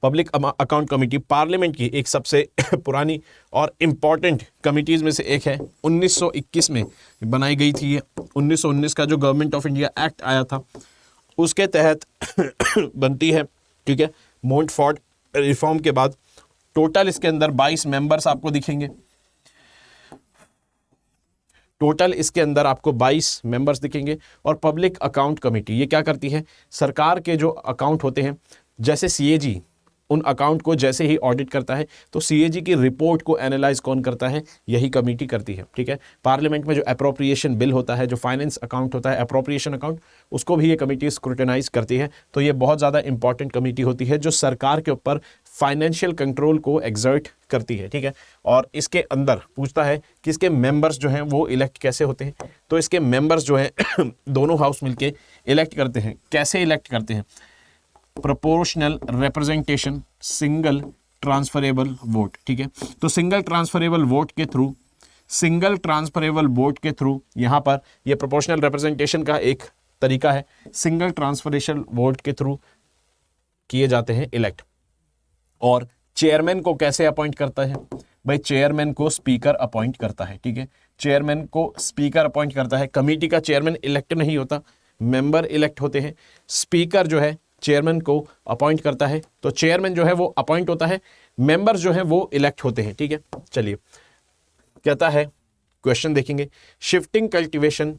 पब्लिक अकाउंट कमिटी पार्लियामेंट की एक सबसे पुरानी और इंपॉर्टेंट कमिटीज में से एक है। 1921 में बनाई गई थी ये। 1919 का जो गवर्नमेंट ऑफ इंडिया एक्ट आया था उसके तहत बनती है, ठीक है, मोंटफोर्ट रिफॉर्म के बाद। टोटल इसके अंदर 22 मेंबर्स आपको दिखेंगे। टोटल इसके अंदर आपको 22 मेंबर्स दिखेंगे। और पब्लिक अकाउंट कमेटी ये क्या करती है? सरकार के जो अकाउंट होते हैं, जैसे CAG उन अकाउंट को जैसे ही ऑडिट करता है तो CAG की रिपोर्ट को एनालाइज कौन करता है? यही कमेटी करती है, ठीक है। पार्लियामेंट में जो अप्रोप्रिएशन बिल होता है, जो फाइनेंस अकाउंट होता है, अप्रोप्रिएशन अकाउंट, उसको भी ये कमेटी स्क्रूटिनाइज करती है। तो ये बहुत ज़्यादा इंपॉर्टेंट कमेटी होती है जो सरकार के ऊपर फाइनेंशियल कंट्रोल को एग्जर्ट करती है, ठीक है। और इसके अंदर पूछता है कि इसके मेंबर्स जो हैं वो इलेक्ट कैसे होते हैं। तो इसके मेंबर्स जो हैं दोनों हाउस मिलके इलेक्ट करते हैं। कैसे इलेक्ट करते हैं? Proportional representation, single transferable vote, ठीक है। तो सिंगल ट्रांसफरेबल वोट के थ्रू यहां पर ये प्रोपोर्शनल रिप्रेजेंटेशन का एक तरीका है। सिंगल ट्रांसफरेशन वोट के थ्रू किए जाते हैं इलेक्ट। और चेयरमैन को कैसे अपॉइंट करता है? भाई चेयरमैन को स्पीकर अपॉइंट करता है, ठीक है। चेयरमैन को स्पीकर अपॉइंट करता है। कमेटी का चेयरमैन इलेक्ट नहीं होता, मेंबर इलेक्ट होते हैं। स्पीकर जो है चेयरमैन को अपॉइंट करता है, तो चेयरमैन जो है वो अपॉइंट होता है, मेंबर्स जो है वो इलेक्ट होते हैं, ठीक है। चलिए, कहता है, क्वेश्चन देखेंगे, shifting cultivation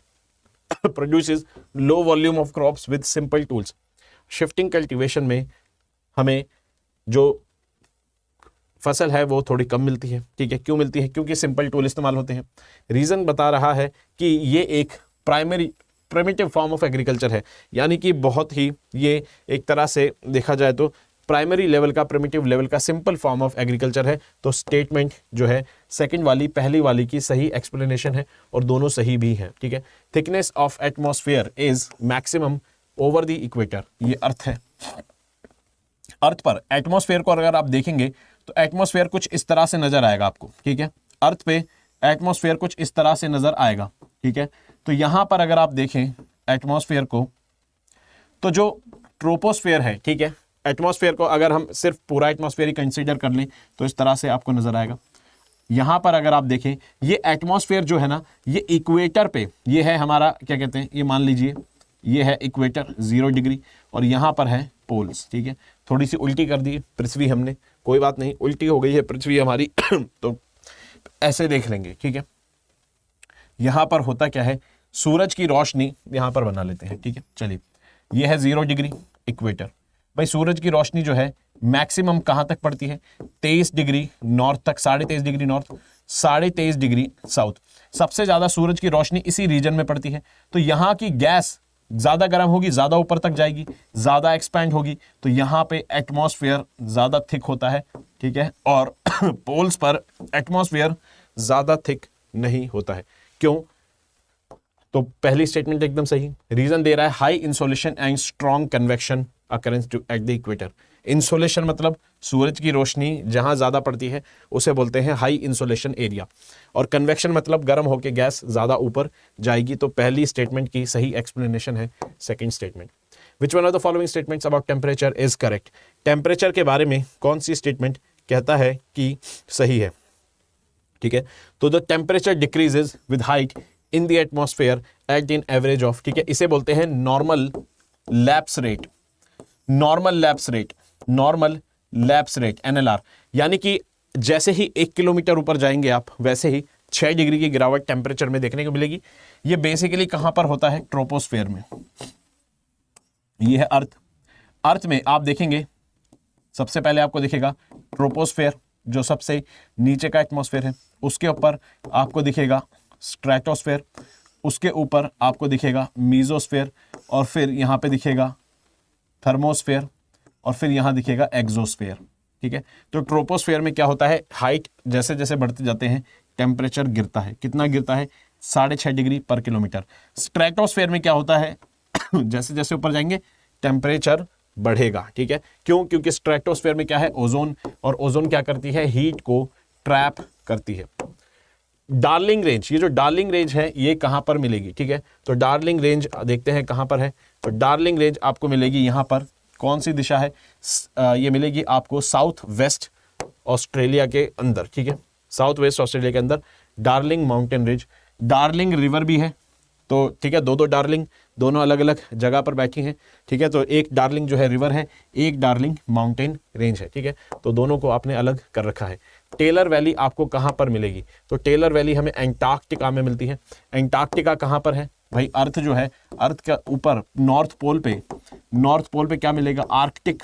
produces low volume of crops with simple tools. Shifting cultivation में हमें जो फसल है वो थोड़ी कम मिलती है, ठीक है। क्यों मिलती है? क्योंकि सिंपल टूल इस्तेमाल होते हैं। रीजन बता रहा है कि ये एक प्रिमिटिव फॉर्म ऑफ एग्रीकल्चर है, यानी कि बहुत ही ये एक तरह से देखा जाए तो प्राइमरी लेवल का, प्रिमिटिव लेवल का सिंपल फॉर्म ऑफ एग्रीकल्चर है। तो स्टेटमेंट जो है सेकंड वाली पहली वाली की सही एक्सप्लेनेशन है और दोनों सही भी हैं, ठीक है। Thickness of atmosphere is maximum over the equator, ये अर्थ है। अर्थ पर एटमॉस्फेयर को अगर आप देखेंगे तो एटमॉस्फेयर कुछ इस तरह से नजर आएगा आपको, ठीक है। अर्थ पे एटमॉस्फेयर कुछ इस तरह से नजर आएगा, ठीक है। तो यहां पर अगर आप देखें एटमॉस्फेयर को, तो जो ट्रोपोस्फेयर है, ठीक है, एटमॉस्फेयर को अगर हम सिर्फ पूरा एटमॉस्फेयर ही कंसीडर कर लें तो इस तरह से आपको नजर आएगा। यहां पर अगर आप देखें ये एटमॉस्फेयर जो है ना, ये इक्वेटर पे, ये है हमारा क्या कहते हैं, ये मान लीजिए ये है इक्वेटर 0 डिग्री और यहां पर है पोल्स, ठीक है। थोड़ी सी उल्टी कर दी पृथ्वी हमने, कोई बात नहीं, उल्टी हो गई है पृथ्वी हमारी तो ऐसे देख लेंगे, ठीक है। यहां पर होता क्या है, सूरज की रोशनी यहां पर बना लेते हैं, ठीक है। चलिए, यह है 0 डिग्री इक्वेटर। भाई सूरज की रोशनी जो है मैक्सिमम कहां तक पड़ती है? 23 डिग्री नॉर्थ तक, 23.5 डिग्री नॉर्थ, 23.5 डिग्री साउथ। सबसे ज्यादा सूरज की रोशनी इसी रीजन में पड़ती है। तो यहां की गैस ज्यादा गर्म होगी, ज्यादा ऊपर तक जाएगी, ज्यादा एक्सपैंड होगी, तो यहां पे एटमॉस्फेयर ज्यादा थिक होता है, ठीक है। और पोल्स पर एटमॉस्फेयर ज्यादा थिक नहीं होता है। क्यों? तो पहली स्टेटमेंट एकदम सही। रीजन दे रहा है high insolation and strong convection occurrence to at the equator. Insolation मतलब सूरज की रोशनी जहां ज्यादा पड़ती है उसे बोलते हैं हाई इंसोलेशन एरिया, और कन्वेक्शन मतलब गर्म होकर गैस ज्यादा ऊपर जाएगी। तो पहली स्टेटमेंट की सही एक्सप्लेनेशन है second statement. Which one of the following statements about temperature is correct? Temperature के बारे में कौन सी स्टेटमेंट कहता है कि सही है? ठीक है, तो the temperature decreases with height in the atmosphere at in average of, ठीक है, इसे बोलते हैं normal lapse rate. Normal lapse rate, normal lapse rate NLR, यानी कि जैसे ही 1 किलोमीटर ऊपर जाएंगे आप वैसे ही 6 डिग्री की गिरावट टेम्परेचर में देखने को मिलेगी। ये बेसिकली कहां पर होता है? ट्रोपोस्फेयर में। ये है अर्थ। अर्थ में आप देखेंगे सबसे पहले आपको दिखेगा ट्रोपोस्फेयर जो सबसे नीचे का एटमॉस्फेयर है, उसके ऊपर आपको दिखेगा स्ट्रेटोस्फेयर, उसके ऊपर आपको दिखेगा मीजोस्फेयर, और फिर यहां पे दिखेगा थर्मोस्फेयर, और फिर यहां दिखेगा एक्सोस्फेयर। ठीक है, तो ट्रोपोस्फेयर में क्या होता है? हाइट जैसे जैसे बढ़ते जाते हैं टेम्परेचर गिरता है। कितना गिरता है? 6.5 डिग्री पर किलोमीटर। स्ट्रेटोस्फेयर में क्या होता है? जैसे जैसे ऊपर जाएंगे टेम्परेचर बढ़ेगा। ठीक है, क्यों? क्योंकि स्ट्रेटोस्फेयर में क्या है? ओजोन, और ओजोन क्या करती है? हीट को ट्रैप करती है। डार्लिंग रेंज, ये जो डार्लिंग रेंज है ये कहां पर मिलेगी? ठीक है, तो डार्लिंग रेंज देखते हैं कहां पर है। तो डार्लिंग रेंज आपको मिलेगी यहां पर। कौन सी दिशा है? ये मिलेगी आपको साउथ वेस्ट ऑस्ट्रेलिया के अंदर। ठीक है, साउथ वेस्ट ऑस्ट्रेलिया के अंदर darling mountain range. Darling river भी है, तो ठीक है, दो डार्लिंग दोनों अलग अलग जगह पर बैठी हैं। ठीक है, तो एक डार्लिंग जो है रिवर है, एक डार्लिंग माउंटेन रेंज है। ठीक है, तो दोनों को आपने अलग कर रखा है। टेलर वैली आपको कहां पर मिलेगी? तो टेलर वैली हमें एंटार्क्टिका में मिलती है। एंटार्क्टिका कहां पर है भाई? अर्थ जो है, अर्थ के ऊपर नॉर्थ पोल पे क्या मिलेगा? आर्कटिक,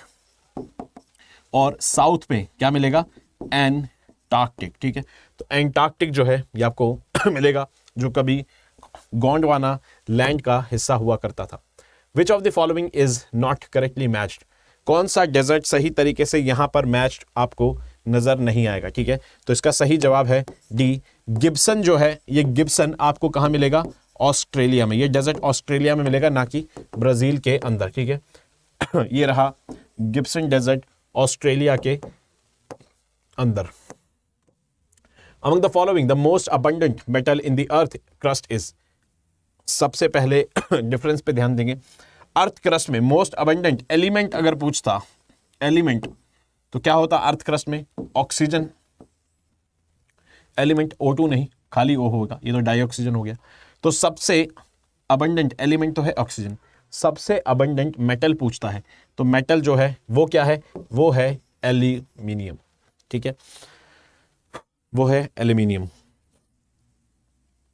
और साउथ पे क्या मिलेगा? एंटार्क्टिक। ठीक है, तो एंटार्क्टिक जो है ये आपको मिलेगा, जो कभी गोंडवाना लैंड का हिस्सा हुआ करता था। विच of the following is not correctly matched? कौन सा डेजर्ट सही तरीके से यहां पर मैच्ड आपको नजर नहीं आएगा? ठीक है, तो इसका सही जवाब है डी, गिब्सन जो है, ये गिब्सन आपको कहां मिलेगा? ऑस्ट्रेलिया में। ये डेजर्ट ऑस्ट्रेलिया में मिलेगा, ना कि ब्राजील के अंदर। ठीक है, ये रहा गिब्सन डेजर्ट ऑस्ट्रेलिया के अंदर। Among the following, the most abundant metal in the earth crust is? सबसे पहले डिफरेंस पे ध्यान देंगे। अर्थ क्रस्ट में मोस्ट अबंडेंट एलिमेंट अगर पूछता, एलिमेंट तो क्या होता अर्थ क्रस्ट में? ऑक्सीजन एलिमेंट, O2 नहीं, खाली O होगा, ये तो डाइऑक्सीजन हो गया। तो सबसे अबंडेंट एलिमेंट तो है ऑक्सीजन। सबसे अबंडेंट मेटल पूछता है, तो मेटल जो है वो क्या है? वो है एल्यूमिनियम। ठीक है, वो है एल्यूमिनियम।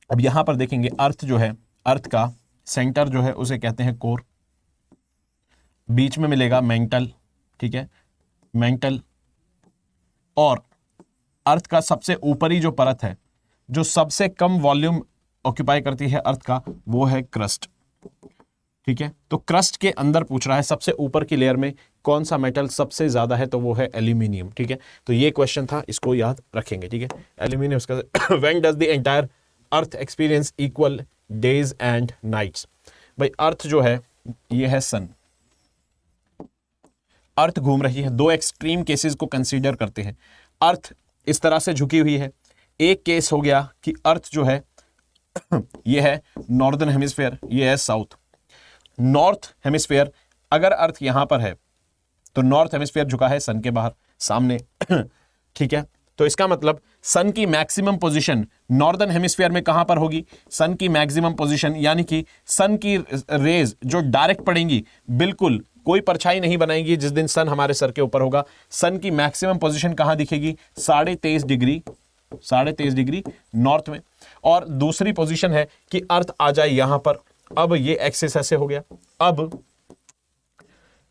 अब यहां पर देखेंगे अर्थ जो है, अर्थ का सेंटर जो है उसे कहते हैं कोर, बीच में मिलेगा मेंटल। ठीक है, मेंटल, और अर्थ का सबसे ऊपरी जो परत है, जो सबसे कम वॉल्यूम ऑक्यूपाई करती है अर्थ का, वो है क्रस्ट। ठीक है, तो क्रस्ट के अंदर पूछ रहा है सबसे ऊपर की लेयर में कौन सा मेटल सबसे ज्यादा है, तो वो है एल्यूमिनियम। ठीक है, तो ये क्वेश्चन था, इसको याद रखेंगे। ठीक है, एल्यूमिनियम उसका। When does the entire earth experience equal days and nights? भाई अर्थ जो है ये है सन, अर्थ घूम रही है। दो एक्सट्रीम केसेस को कंसीडर करते हैं। अर्थ इस तरह से झुकी हुई है। एक केस हो गया कि अर्थ जो है ये है नॉर्दर्न हेमिस्फेयर, ये है साउथ। नॉर्थ हेमिस्फेयर, अगर अर्थ यहां पर है तो नॉर्थ हेमिस्फेयर झुका है सन के बाहर सामने। ठीक है, तो इसका मतलब सन की मैक्सिमम पोजीशन नॉर्दर्न हेमिस्फीयर में कहां पर होगी? सन की मैक्सिमम पोजीशन, यानी कि सन की रेज जो डायरेक्ट पड़ेंगी, बिल्कुल कोई परछाई नहीं बनाएगी जिस दिन सन हमारे सर के ऊपर होगा। सन की मैक्सिमम पोजीशन कहां दिखेगी? 23.5 डिग्री नॉर्थ में। और दूसरी पोजीशन है कि अर्थ आ जाए यहां पर। अब ये एक्सिस ऐसे हो गया। अब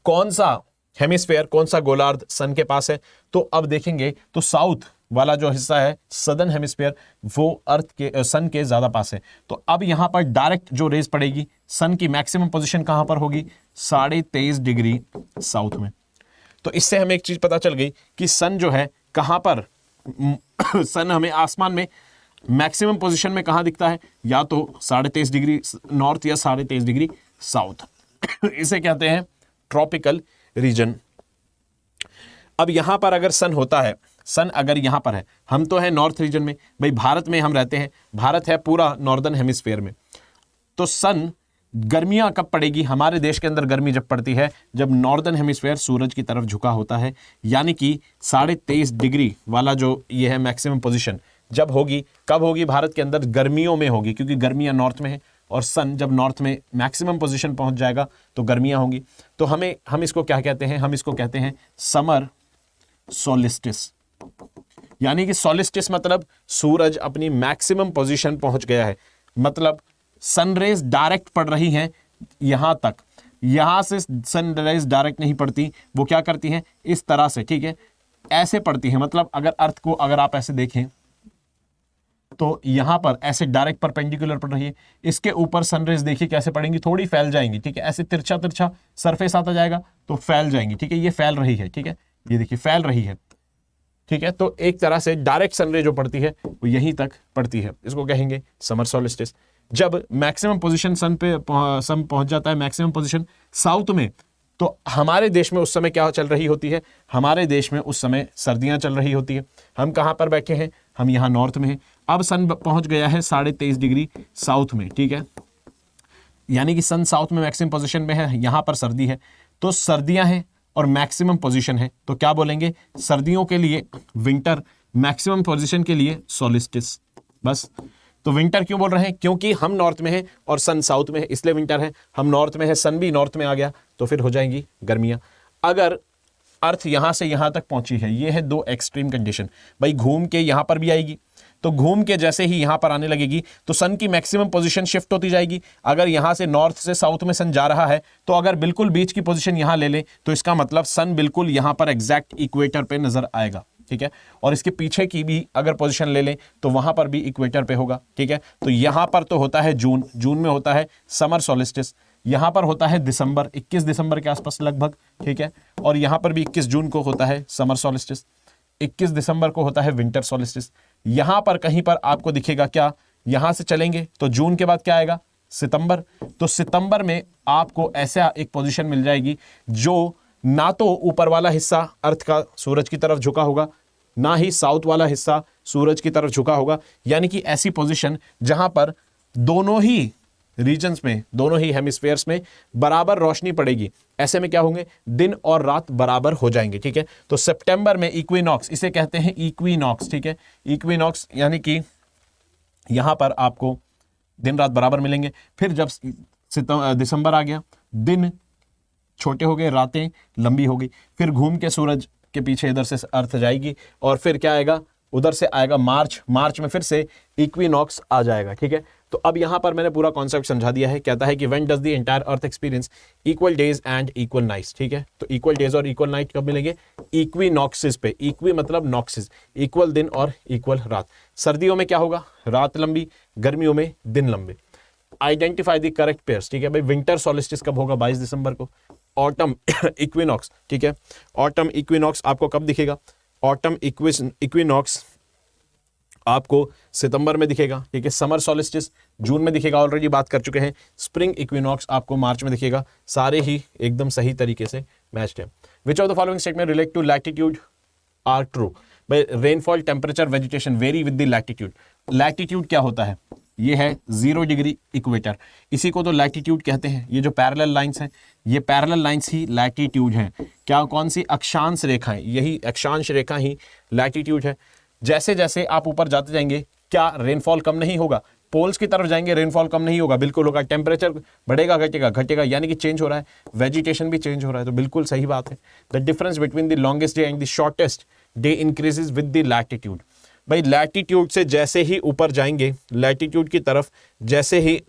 कौन सा हेमिस्फेयर, कौन सा गोलार्ध सन के पास है? तो अब देखेंगे तो साउथ वाला जो हिस्सा है, सदर्न हेमिस्फीयर, वो अर्थ के सन के ज्यादा पास है। तो अब यहां पर डायरेक्ट जो रेज पड़ेगी, सन की मैक्सिमम पोजीशन कहां पर होगी? 23.5 डिग्री साउथ में। तो इससे हमें एक चीज पता चल गई कि सन जो है कहां पर सन हमें आसमान में मैक्सिमम पोजीशन में कहां दिखता है, या तो 23.5 डिग्री नॉर्थ या 23.5 डिग्री साउथ। इसे कहते हैं ट्रॉपिकल रीजन। अब यहां पर अगर सन होता है, सन अगर यहां पर है, हम तो है नॉर्थ रीजन में, भाई भारत में हम रहते हैं, भारत है पूरा नॉर्दर्न हेमिस्फीयर में, तो सन गर्मियां कब पड़ेगी हमारे देश के अंदर? गर्मी जब पड़ती है जब नॉर्दर्न हेमिस्फीयर सूरज की तरफ झुका होता है, यानी कि 23.5 डिग्री वाला जो ये है मैक्सिमम पोजीशन जब होगी, कब होगी भारत के अंदर? गर्मियों में होगी, क्योंकि गर्मियां नॉर्थ में है और सन जब नॉर्थ में मैक्सिमम पोजीशन पहुंच जाएगा तो गर्मियां होंगी। तो हम इसको क्या कहते हैं? हम इसको कहते हैं समर सोलिस्टिस। यानी कि सोलिस्टिस मतलब सूरज अपनी मैक्सिमम पोजीशन पहुंच गया है, मतलब सनरेज डायरेक्ट पड़ रही हैं यहां तक, यहां से सनरेज डायरेक्ट नहीं पड़ती, वो क्या करती हैं इस तरह से, ठीक है, ऐसे पड़ती हैं। मतलब अगर अर्थ को अगर आप ऐसे देखें तो यहां पर ऐसे डायरेक्ट परपेंडिकुलर पड़ रही है, इसके ऊपर सनरेज देखिए कैसे पड़ेंगी, थोड़ी फैल जाएंगी, ठीक है, ऐसे तिरछा तिरछा सरफेस आता जाएगा तो फैल जाएंगी, ठीक है, ये फैल रही है, ठीक है, ये देखिए फैल रही है, ठीक है। तो एक तरह से डायरेक्ट सनरेज जो पड़ती है वो यहीं तक पड़ती है, इसको कहेंगे समर सोलिस्टिस। जब मैक्सिमम पोजीशन सन पहुंच जाता है मैक्सिमम पोजीशन साउथ में, तो हमारे देश में उस समय क्या चल रही होती है? हमारे देश में उस समय सर्दियां चल रही होती है। हम कहां पर बैठे हैं? हम यहां नॉर्थ में हैं। अब सन पहुंच गया है 23.5 डिग्री साउथ में, ठीक है, यानी कि सन साउथ में मैक्सिमम पोजीशन में है, यहां पर सर्दी है, तो सर्दियां हैं और मैक्सिमम पोजीशन है, तो क्या बोलेंगे? सर्दियों के लिए विंटर, मैक्सिमम पोजीशन के लिए सोलिस्टिस। बस। तो विंटर क्यों बोल रहे हैं? क्योंकि हम नॉर्थ में हैं और सन साउथ में है, इसलिए विंटर है। हम नॉर्थ में है, सन भी नॉर्थ में आ गया, तो फिर हो जाएंगी गर्मियां। अगर अर्थ यहां से यहां तक पहुंची है, ये है दो एक्सट्रीम कंडीशन, भाई घूम के यहां पर भी आएगी, तो घूम के जैसे ही यहां पर आने लगेगी तो सन की मैक्सिमम पोजीशन शिफ्ट होती जाएगी। अगर यहां से नॉर्थ से साउथ में सन जा रहा है, तो अगर बिल्कुल बीच की पोजीशन यहां ले ले तो इसका मतलब सन बिल्कुल यहां पर एग्जैक्ट इक्वेटर पे नजर आएगा, ठीक है। और इसके पीछे की भी अगर पोजीशन ले लें तो वहां पर भी इक्वेटर पे होगा, ठीक है। तो यहां पर तो होता है जून में होता है समर सोलिस्टिस, यहां पर होता है दिसंबर, 21 दिसंबर के आसपास लगभग, ठीक है। और यहां पर भी 21 जून को होता है समर सोलिस्टिस, 21 दिसंबर को होता है विंटर सोलिस्टिस। यहां पर कहीं पर आपको दिखेगा क्या? यहां से चलेंगे तो जून के बाद क्या आएगा? सितंबर। तो सितंबर में आपको ऐसा एक पोजीशन मिल जाएगी जो ना तो ऊपर वाला हिस्सा अर्थ का सूरज की तरफ झुका होगा, ना ही साउथ वाला हिस्सा सूरज की तरफ झुका होगा, यानी कि ऐसी पोजीशन जहां पर दोनों ही रीजन्स में, दोनों ही हेमिस्फीयर्स में बराबर रोशनी पड़ेगी। ऐसे में क्या होंगे? दिन और रात बराबर हो जाएंगे, ठीक है। तो सितंबर में इक्विनॉक्स, इसे कहते हैं इक्विनॉक्स, ठीक है, इक्विनॉक्स, यानी कि यहां पर आपको दिन रात बराबर मिलेंगे। फिर जब दिसंबर आ गया, दिन छोटे हो गए, रातें लंबी हो गई, फिर घूम के सूरज के पीछे इधर से अर्थ जाएगी और फिर क्या आएगा? उधर से आएगा मार्च में फिर से इक्विनॉक्स आ जाएगा, ठीक है। तो अब यहां पर मैंने पूरा कॉन्सेप्ट समझा दिया है। कहता है कि when does the entire earth experience equal days and equal nights, ठीक है। तो इक्वल डेज और इक्वल नाइट कब मिलेंगे? इक्विनॉक्सिस पे। इक्वी मतलब नॉक्सिस, इक्वल दिन और इक्वल रात। सर्दियों में क्या होगा? रात लंबी, गर्मियों में दिन लंबे। आइडेंटिफाई द करेक्ट पेयर्स, ठीक है भाई। विंटर सोलिस्टिस कब होगा? 22 दिसंबर को। ऑटम इक्विनॉक्स, ठीक है, ऑटम इक्विनॉक्स आपको कब दिखेगा? ऑटम इक्विनॉक्स आपको सितंबर में दिखेगा, ठीक है। समर सोलिस्टिस जून में दिखेगा, ऑलरेडी बात कर चुके हैं। स्प्रिंग इक्विनॉक्स आपको मार्च में दिखेगा। सारे ही एकदम सही तरीके से मैच्ड है। Which of the following statement relate to latitude are true? भाई rainfall, temperature, vegetation very with the latitude. Latitude क्या होता है? ये है 0 डिग्री इक्वेटर, इसी को तो लैटिट्यूड कहते हैं। ये जो पैरेलल लाइंस हैं, ये पैरेलल लाइंस ही लैटिट्यूड हैं। क्या? कौन सी? अक्षांश रेखाएं, यही अक्षांश रेखा ही लैटिट्यूड है। जैसे जैसे आप ऊपर जाते जाएंगे, क्या रेनफॉल कम नहीं होगा? पोल्स की तरफ जाएंगे, रेनफॉल कम नहीं होगा, बिल्कुल होगा। टेम्परेचर बढ़ेगा, घटेगा, घटेगा, यानी कि चेंज हो रहा है। वेजिटेशन भी चेंज हो रहा है, तो बिल्कुल सही बात है। The difference between the longest day and the shortest day increases with the latitude. भाई लैटिट्यूड से जैसे ही ऊपर जाएंगे, लैटिट्यूड की तरफ जैसे ही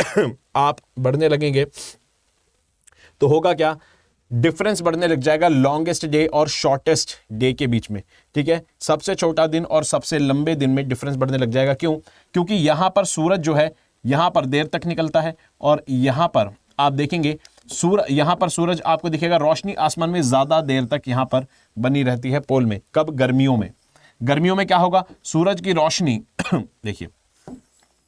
आप बढ़ने लगेंगे तो होगा क्या? डिफरेंस बढ़ने लग जाएगा लॉन्गेस्ट डे और शॉर्टेस्ट डे के बीच में, ठीक है। सबसे छोटा दिन और सबसे लंबे दिन में डिफरेंस बढ़ने लग जाएगा। क्यों? क्योंकि यहां पर सूरज जो है यहां पर देर तक निकलता है और यहां पर आप देखेंगे यहां पर सूरज आपको दिखेगा, रोशनी आसमान में ज्यादा देर तक यहां पर बनी रहती है पोल में। कब? गर्मियों में। गर्मियों में क्या होगा? सूरज की रोशनी देखिए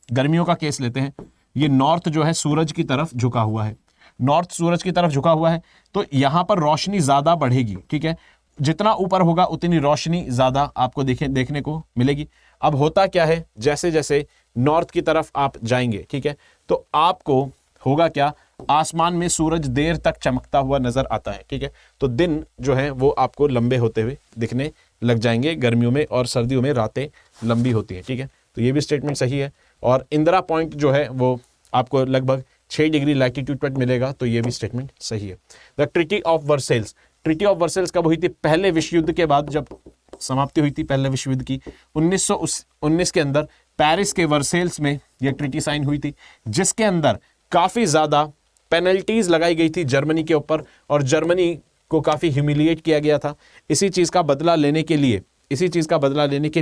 गर्मियों का केस लेते हैं, ये नॉर्थ जो है सूरज की तरफ झुका हुआ है, नॉर्थ सूरज की तरफ झुका हुआ है, तो यहां पर रोशनी ज्यादा बढ़ेगी, ठीक है, जितना ऊपर होगा उतनी रोशनी ज्यादा आपको देखने को मिलेगी। अब होता क्या है, जैसे जैसे नॉर्थ की तरफ आप जाएंगे, ठीक है, तो आपको होगा क्या, आसमान में सूरज देर तक चमकता हुआ नजर आता है, ठीक है, तो दिन जो है वो आपको लंबे होते हुए दिखने लग जाएंगे गर्मियों में, और सर्दियों में रातें लंबी होती हैं, ठीक है, तो ये भी स्टेटमेंट सही है। और इंदिरा पॉइंट जो है वो आपको लगभग 6 डिग्री लैटिट्यूड पर मिलेगा, तो ये भी स्टेटमेंट सही है। The treaty of Versailles, treaty of Versailles कब हुई थी, पहले विश्व युद्ध के बाद जब समाप्ति हुई थी पहले विश्व युद्ध की, 1919 के अंदर पेरिस के वर्सेल्स में यह ट्रीटी साइन हुई थी, जिसके अंदर काफी ज्यादा पेनल्टीज लगाई गई थी जर्मनी के ऊपर, और जर्मनी को काफी ह्यूमिलिएट किया गया था। इसी चीज का बदला लेने के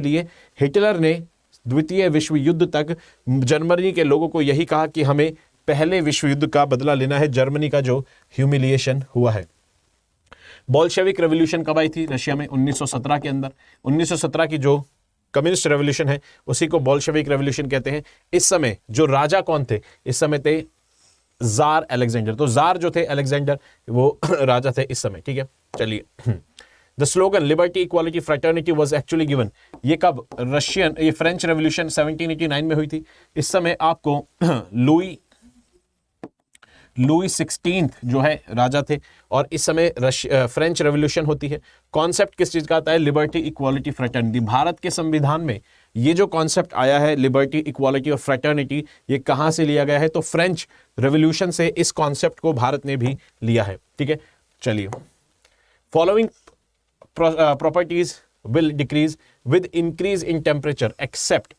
लिए हिटलर ने द्वितीय विश्व युद्ध तक जर्मनी के लोगों को यही कहा कि हमें पहले विश्व युद्ध का बदला लेना है, जर्मनी का जो ह्यूमिलिएशन हुआ है। बोल्शेविक रेवोल्यूशन कब आई थी रशिया में, 1917 के अंदर। 1917 की जो कम्युनिस्ट रेवोल्यूशन है उसी को बोल्शेविक रेवोल्यूशन कहते हैं। इस समय जो राजा कौन थे, इस समय थे जार अलेक्जेंडर, तो जार जो थे अलेक्जेंडर वो राजा थे इस समय, ठीक है। चलिए, the slogan liberty equality fraternity was actually given, ये कब, ये फ्रेंच रेवोल्यूशन 1789 में हुई थी। इस समय आपको लुई 16 जो है राजा थे, और इस समय फ्रेंच रेवोल्यूशन होती है। कॉन्सेप्ट किस चीज का आता है, लिबर्टी इक्वालिटी फ्रेटर्निटी। भारत के संविधान में ये जो कॉन्सेप्ट आया है लिबर्टी इक्वालिटी और फ्रेटर्निटी, ये कहां से लिया गया है, तो फ्रेंच रेवोल्यूशन से इस कॉन्सेप्ट को भारत ने भी लिया है, ठीक है। चलिए, following properties will decrease with increase in temperature except,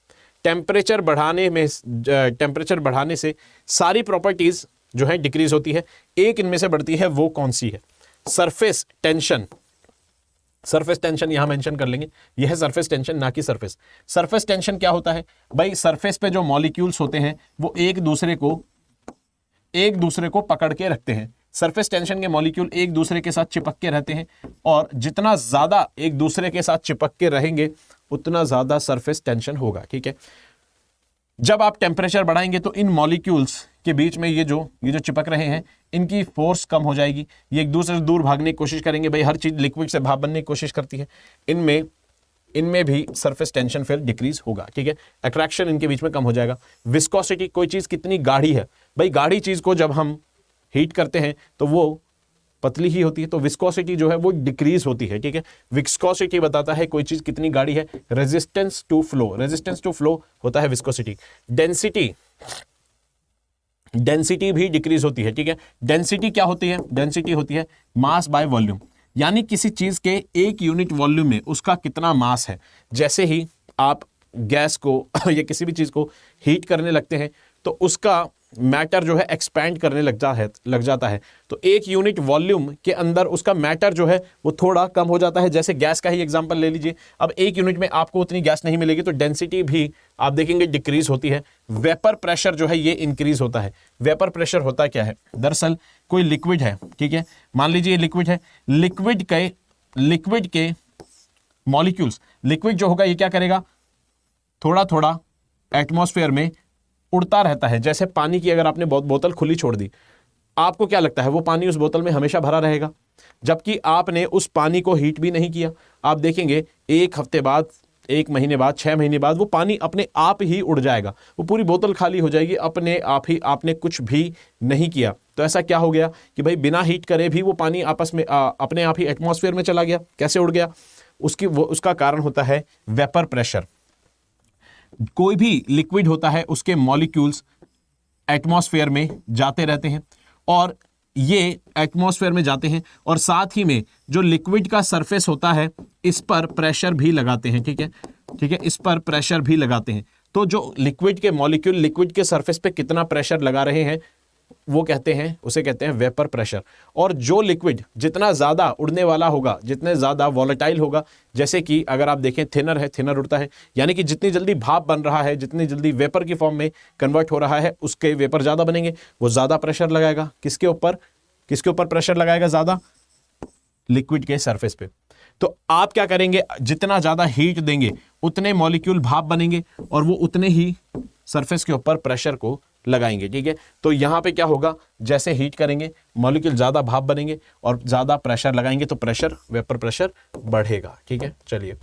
temperature बढ़ाने से सारी प्रॉपर्टीज जो है डिक्रीज होती है, एक इनमें से बढ़ती है, वो कौन सी है, सरफेस टेंशन। सरफेस टेंशन यहां मेंशन कर लेंगे, यह है सरफेस टेंशन, ना कि सरफेस। सरफेस टेंशन क्या होता है भाई, सरफेस पे जो मॉलिक्यूल्स होते हैं वो एक दूसरे को पकड़ के रखते हैं। सरफेस टेंशन के मॉलिक्यूल एक दूसरे के साथ चिपक के रहते हैं, और जितना ज्यादा एक दूसरे के साथ चिपक के रहेंगे उतना ज्यादा सरफेस टेंशन होगा, ठीक है। जब आप टेम्परेचर बढ़ाएंगे तो इन मॉलिक्यूल्स के बीच में ये जो चिपक रहे हैं इनकी फोर्स कम हो जाएगी, ये एक दूसरे से दूर भागने की कोशिश करेंगे। भाई हर चीज लिक्विड से भाप बनने की कोशिश करती है, इनमें भी सरफेस टेंशन फिर डिक्रीज होगा, ठीक है। अट्रैक्शन इनके बीच में कम हो जाएगा। विस्कोसिटी, कोई चीज कितनी गाढ़ी है, भाई गाढ़ी चीज को जब हम हीट करते हैं तो वो पतली ही होती है, तो विस्कोसिटी जो है वो डिक्रीज होती है, ठीक है। विस्कोसिटी बताता है कोई चीज कितनी गाढ़ी है। रेजिस्टेंस टू फ्लो होता है विस्कोसिटी। डेंसिटी भी डिक्रीज होती है, ठीक है। डेंसिटी क्या होती है, डेंसिटी होती है मास बाय वॉल्यूम, यानी किसी चीज के एक यूनिट वॉल्यूम में उसका कितना मास है। जैसे ही आप गैस को या किसी भी चीज को हीट करने लगते हैं तो उसका मैटर जो है एक्सपैंड करने लग जाता है, तो एक यूनिट वॉल्यूम के अंदर उसका मैटर जो है वो थोड़ा कम हो जाता है। जैसे गैस का ही एग्जांपल ले लीजिए, अब एक यूनिट में आपको उतनी गैस नहीं मिलेगी, तो डेंसिटी भी आप देखेंगे डिक्रीज होती है। वेपर प्रेशर जो है ये इंक्रीज होता है। वेपर प्रेशर होता क्या है, दरअसल कोई लिक्विड है, ठीक है, मान लीजिए लिक्विड है, लिक्विड के मॉलिक्यूल्स, लिक्विड जो होगा ये क्या करेगा, थोड़ा थोड़ा एटमॉस्फेयर में उड़ता रहता है। जैसे पानी की अगर आपने बोतल खुली छोड़ दी, आपको क्या लगता है वो पानी उस बोतल में हमेशा भरा रहेगा, जबकि आपने उस पानी को हीट भी नहीं किया। आप देखेंगे एक हफ्ते बाद, एक महीने बाद, 6 महीने बाद वो पानी अपने आप ही उड़ जाएगा, वो पूरी बोतल खाली हो जाएगी अपने आप ही, आपने कुछ भी नहीं किया। तो ऐसा क्या हो गया कि भाई बिना हीट करे भी वो पानी आपस में अपने आप ही एटमॉस्फेयर में चला गया। कैसे उड़ गया, उसका कारण होता है वेपर प्रेशर। कोई भी लिक्विड होता है उसके मॉलिक्यूल्स एटमॉस्फेयर में जाते रहते हैं, और ये एटमॉस्फेयर में जाते हैं, और साथ ही में जो लिक्विड का सरफेस होता है इस पर प्रेशर भी लगाते हैं, ठीक है, इस पर प्रेशर भी लगाते हैं। तो जो लिक्विड के मॉलिक्यूल लिक्विड के सरफेस पे कितना प्रेशर लगा रहे हैं वो उसे कहते हैं वेपर प्रेशर। और जो लिक्विड जितना ज्यादा उड़ने वाला होगा, जितने ज्यादा वॉलेटाइल होगा, जैसे कि अगर आप देखें थिनर उड़ता है, यानी कि जितनी जल्दी भाप बन रहा है, जितनी जल्दी वेपर की फॉर्म में कन्वर्ट हो रहा है, उसके वेपर ज्यादा बनेंगे, वो ज्यादा प्रेशर लगाएगा। किसके ऊपर प्रेशर लगाएगा ज्यादा, लिक्विड के सरफेस पे। तो आप क्या करेंगे, जितना ज्यादा हीट देंगे उतने मॉलिक्यूल भाप बनेंगे और वो उतने ही सरफेस के ऊपर प्रेशर को लगाएंगे, ठीक है। तो यहां पे क्या होगा, जैसे हीट करेंगे मॉलिक्यूल ज्यादा भाप बनेंगे और ज्यादा प्रेशर लगाएंगे तो प्रेशर, वेपर प्रेशर बढ़ेगा, ठीक है। चलिए,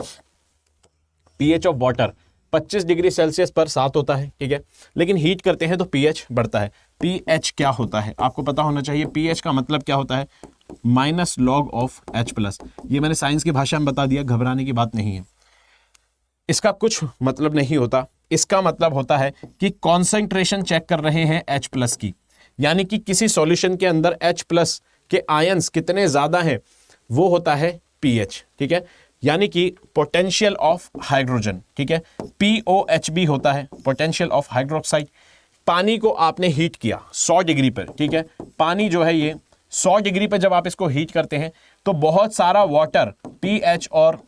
pH of water 25 degree Celsius पर 7 होता है, ठीक है, लेकिन हीट करते हैं तो पीएच बढ़ता है। पीएच क्या होता है आपको पता होना चाहिए। पीएच का मतलब क्या होता है, minus log of H plus. ये मैंने साइंस की भाषा में बता दिया, घबराने की बात नहीं है। इसका कुछ मतलब नहीं होता, इसका मतलब होता है कि कॉन्सेंट्रेशन चेक कर रहे हैं एच प्लस की, यानी कि किसी सॉल्यूशन के अंदर एच प्लस के आयंस कितने ज्यादा हैं वो होता है पीएच, ठीक है, यानी कि पोटेंशियल ऑफ हाइड्रोजन, ठीक है। POHB होता है पोटेंशियल ऑफ हाइड्रोक्साइड। पानी को आपने हीट किया 100 डिग्री पर, ठीक है, पानी जो है ये 100 डिग्री पर जब आप इसको हीट करते हैं तो बहुत सारा वाटर पीएच और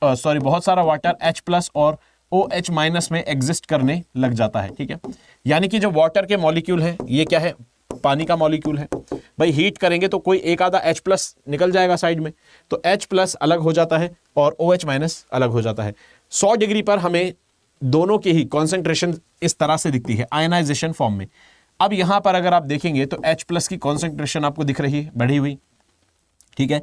बहुत सारा वाटर H प्लस और OH माइनस में एग्जिस्ट करने लग जाता है, ठीक है। यानी कि जो वाटर के मॉलिक्यूल है ये क्या है, पानी का मॉलिक्यूल है। भाई हीट करेंगे तो कोई एक आधा H प्लस निकल जाएगा साइड में, तो H प्लस अलग हो जाता है और OH माइनस अलग हो जाता है। 100 डिग्री पर हमें दोनों की ही कॉन्सेंट्रेशन इस तरह से दिखती है आयनाइजेशन फॉर्म में। अब यहां पर अगर आप देखेंगे तो H प्लस की कॉन्सेंट्रेशन आपको दिख रही है बढ़ी हुई, ठीक है,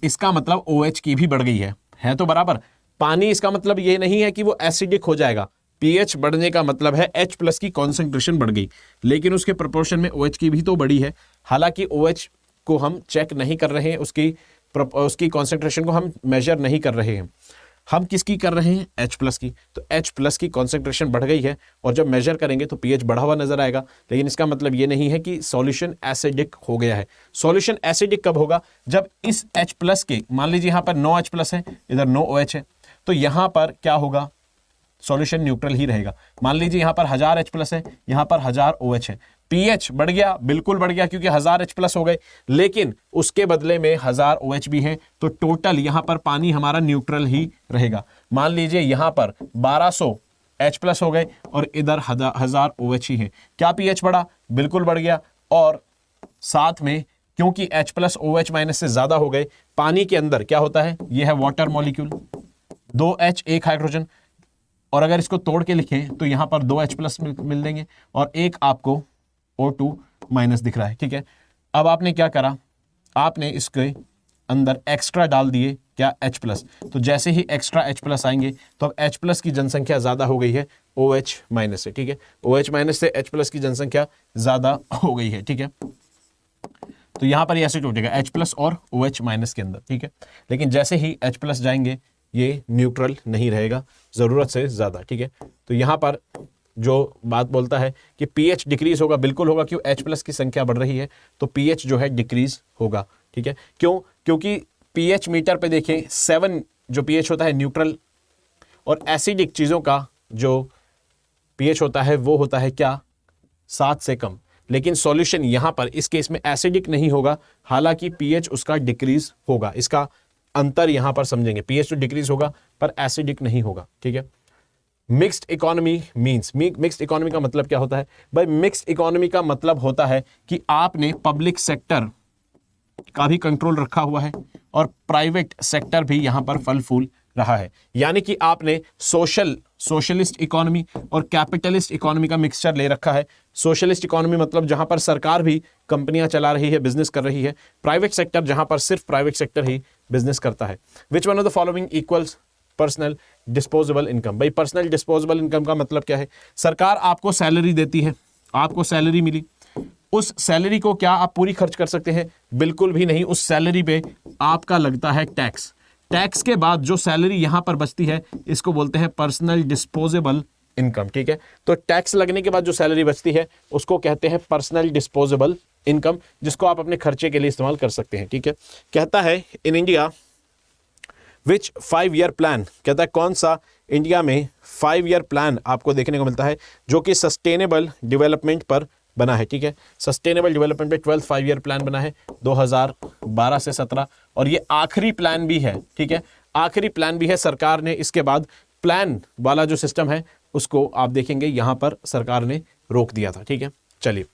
इसका मतलब OH की भी बढ़ गई है तो बराबर। पानी, इसका मतलब ये नहीं है कि वो एसिडिक हो जाएगा, पीएच बढ़ने का मतलब है H प्लस की कॉन्सेंट्रेशन बढ़ गई, लेकिन उसके प्रोपोर्शन में OH की भी तो बढ़ी है। हालांकि OH को हम चेक नहीं कर रहे हैं, उसकी कॉन्सेंट्रेशन को हम मेजर नहीं कर रहे हैं, हम किसकी कर रहे हैं, H प्लस की। तो H प्लस की कॉन्सेंट्रेशन बढ़ गई है और जब मेजर करेंगे तो पीएच बढ़ा हुआ नजर आएगा, लेकिन इसका मतलब ये नहीं है कि सॉल्यूशन एसिडिक हो गया है। सॉल्यूशन एसिडिक कब होगा, जब इस H प्लस के, मान लीजिए यहां पर 9 H प्लस है, इधर 9 OH है, तो यहां पर क्या होगा, सॉल्यूशन न्यूट्रल ही रहेगा। मान लीजिए यहां पर 1000 H प्लस है, यहां पर 1000 OH है, पीएच बढ़ गया, बिल्कुल बढ़ गया क्योंकि 1000 H प्लस हो गए, लेकिन उसके बदले में 1000 OH भी है, तो टोटल यहां पर पानी हमारा न्यूट्रल ही रहेगा। मान लीजिए यहां पर 1200 H प्लस हो गए और इधर 1000 OH ही है, क्या पीएच बढ़ा, बिल्कुल बढ़ गया। और साथ में क्योंकि H प्लस OH माइनस से ज्यादा हो गए, पानी के अंदर क्या होता है, यह है वाटर मॉलिक्यूल, 2H 1 हाइड्रोजन, और अगर इसको तोड़ के लिखें तो यहां पर 2H प्लस मिल देंगे और एक आपको O2 माइनस दिख रहा है, ठीक है। अब आपने क्या करा, आपने इसके अंदर एक्स्ट्रा डाल दिए, क्या, H प्लस। तो जैसे ही एक्स्ट्रा H प्लस आएंगे तो अब H प्लस की जनसंख्या ज्यादा हो गई है OH माइनस से, ठीक है, OH माइनस से H प्लस की जनसंख्या ज्यादा हो गई है, ठीक है। तो यहां पर ऐसे टूटेगा H प्लस और OH माइनस के अंदर, ठीक है। लेकिन जैसे ही H प्लस जाएंगे ये न्यूट्रल नहीं रहेगा, जरूरत से ज्यादा, ठीक है। तो यहां पर जो बात बोलता है कि पीएच डिक्रीज होगा, बिल्कुल होगा, क्यों, H प्लस की संख्या बढ़ रही है तो पीएच जो है डिक्रीज होगा, ठीक है। क्यों, क्योंकि पीएच मीटर पे देखें 7 जो पीएच होता है न्यूट्रल, और एसिडिक चीजों का जो पीएच होता है वो होता है क्या, 7 से कम। लेकिन सॉल्यूशन यहां पर इस केस में एसिडिक नहीं होगा, हालांकि पीएच उसका डिक्रीज होगा। इसका अंतर यहां पर समझेंगे, पीएच तो डिक्रीज होगा पर एसिडिक नहीं होगा, ठीक है। Mixed economy means, mixed economy का मतलब क्या होता है भाई, मिक्स्ड इकोनॉमी का मतलब होता है कि आपने पब्लिक सेक्टर का भी कंट्रोल रखा हुआ है और प्राइवेट सेक्टर भी यहां पर फल फूल रहा है, यानी कि आपने सोशलिस्ट इकोनॉमी और कैपिटलिस्ट इकोनॉमी का मिक्सचर ले रखा है। सोशलिस्ट इकोनॉमी मतलब जहां पर सरकार भी कंपनियां चला रही है, बिजनेस कर रही है, प्राइवेट सेक्टर जहां पर सिर्फ प्राइवेट सेक्टर ही बिजनेस करता है। Which one of the following equals personal disposable income. भाई पर्सनल डिस्पोजेबल इनकम का मतलब क्या है, सरकार आपको सैलरी देती है, आपको सैलरी मिली, उस सैलरी को क्या आप पूरी खर्च कर सकते हैं, बिल्कुल भी नहीं। उस सैलरी पे आपका लगता है टैक्स, टैक्स के बाद जो सैलरी यहां पर बचती है इसको बोलते हैं पर्सनल डिस्पोजेबल इनकम, ठीक है। तो टैक्स लगने के बाद जो सैलरी बचती है उसको कहते हैं पर्सनल डिस्पोजेबल इनकम, जिसको आप अपने खर्चे के लिए इस्तेमाल कर सकते हैं, ठीक है। कहता है in India which 5 year plan, कहता है कौन सा इंडिया में 5 ईयर प्लान आपको देखने को मिलता है जो कि सस्टेनेबल डेवलपमेंट पर बना है, ठीक है। सस्टेनेबल डेवलपमेंट पे 12th 5 ईयर प्लान बना है 2012 से 17, और ये आखिरी प्लान भी है, ठीक है, आखिरी प्लान भी है। सरकार ने इसके बाद प्लान वाला जो सिस्टम है उसको आप देखेंगे यहां पर सरकार ने रोक दिया था, ठीक है। चलिए,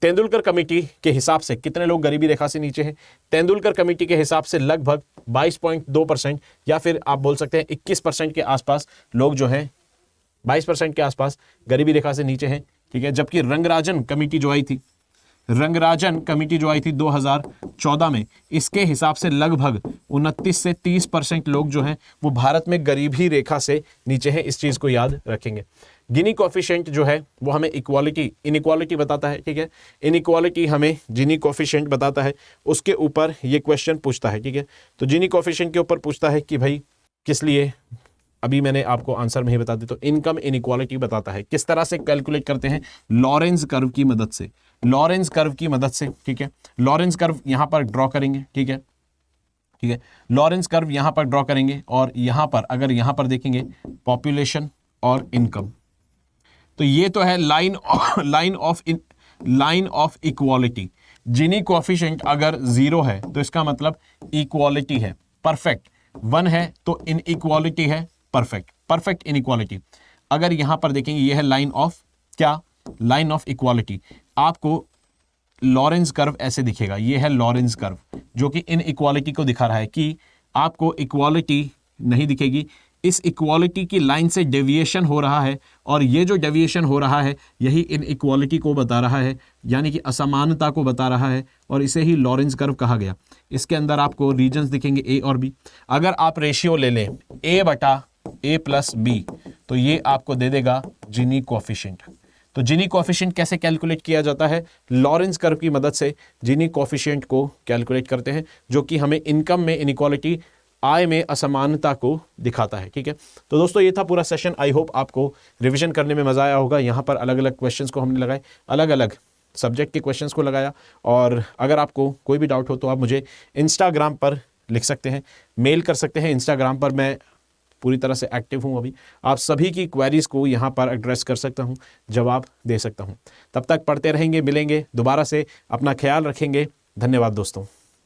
तेंदुलकर कमेटी के हिसाब से कितने लोग गरीबी रेखा से नीचे हैं, तेंदुलकर कमेटी के हिसाब से लगभग 22.2% या फिर आप बोल सकते हैं 21% के आसपास लोग जो हैं 22% के आसपास गरीबी रेखा से नीचे हैं, ठीक है। जबकि रंगराजन कमेटी जो आई थी, रंगराजन कमेटी जो आई थी 2014 में, इसके हिसाब से लगभग 29 से 30% लोग जो हैं वो भारत में गरीबी रेखा से नीचे हैं। इस चीज़ को याद रखेंगे। गिनी कोफिशिएंट जो है वो हमें इनइक्वालिटी बताता है, ठीक है। इनइक्वालिटी हमें जिनी कोफिशिएंट बताता है, उसके ऊपर ये क्वेश्चन पूछता है, ठीक है। तो जिनी कोफिशिएंट के ऊपर पूछता है कि भाई किस लिए, अभी मैंने आपको आंसर में ही बता दी। तो इनकम इनइक्वालिटी बताता है। किस तरह से कैलकुलेट करते हैं? लॉरेंज कर्व की मदद से, लॉरेंज कर्व की मदद से, ठीक है। लॉरेंज कर्व यहां पर ड्रॉ करेंगे, ठीक है, ठीक है। लॉरेंज कर्व यहां पर ड्रॉ करेंगे और यहां पर अगर यहां पर देखेंगे पॉपुलेशन और इनकम, तो ये तो है line of equality. Gini coefficient अगर 0 है तो इसका मतलब इक्वालिटी है, परफेक्ट। 1 है तो इनइक्वालिटी है, परफेक्ट इनइक्वालिटी। अगर यहां पर देखेंगे ये है लाइन ऑफ क्या, लाइन ऑफ इक्वालिटी। आपको लॉरेंज कर्व ऐसे दिखेगा, ये है लॉरेंज कर्व जो कि इनइक्वालिटी को दिखा रहा है कि आपको इक्वालिटी नहीं दिखेगी, इस इक्वालिटी की लाइन से डेविएशन हो रहा है और ये जो डेविएशन हो रहा है यही इनइक्वालिटी को बता रहा है, यानी कि असमानता को बता रहा है और इसे ही लॉरेंज कर्व कहा गया। इसके अंदर आपको रीजन्स दिखेंगे ए और बी। अगर आप रेशियो ले लें a/a+b तो ये आपको दे देगा जिनी कोएफिशिएंट। तो जिनी कोएफिशिएंट कैसे कैलकुलेट किया जाता है? लॉरेंज कर्व की मदद से जिनी कोएफिशिएंट को कैलकुलेट करते हैं, जो कि हमें इनकम में इनइक्वालिटी, आय में असमानता को दिखाता है, ठीक है। तो दोस्तों ये था पूरा सेशन। आई होप आपको रिवीजन करने में मजा आया होगा। यहाँ पर अलग अलग क्वेश्चंस को हमने लगाए, अलग अलग सब्जेक्ट के क्वेश्चंस को लगाया। और अगर आपको कोई भी डाउट हो तो आप मुझे इंस्टाग्राम पर लिख सकते हैं, मेल कर सकते हैं। इंस्टाग्राम पर मैं पूरी तरह से एक्टिव हूँ अभी। आप सभी की क्वेरीज को यहाँ पर एड्रेस कर सकता हूँ, जवाब दे सकता हूँ। तब तक पढ़ते रहेंगे, मिलेंगे दोबारा से, अपना ख्याल रखेंगे। धन्यवाद दोस्तों।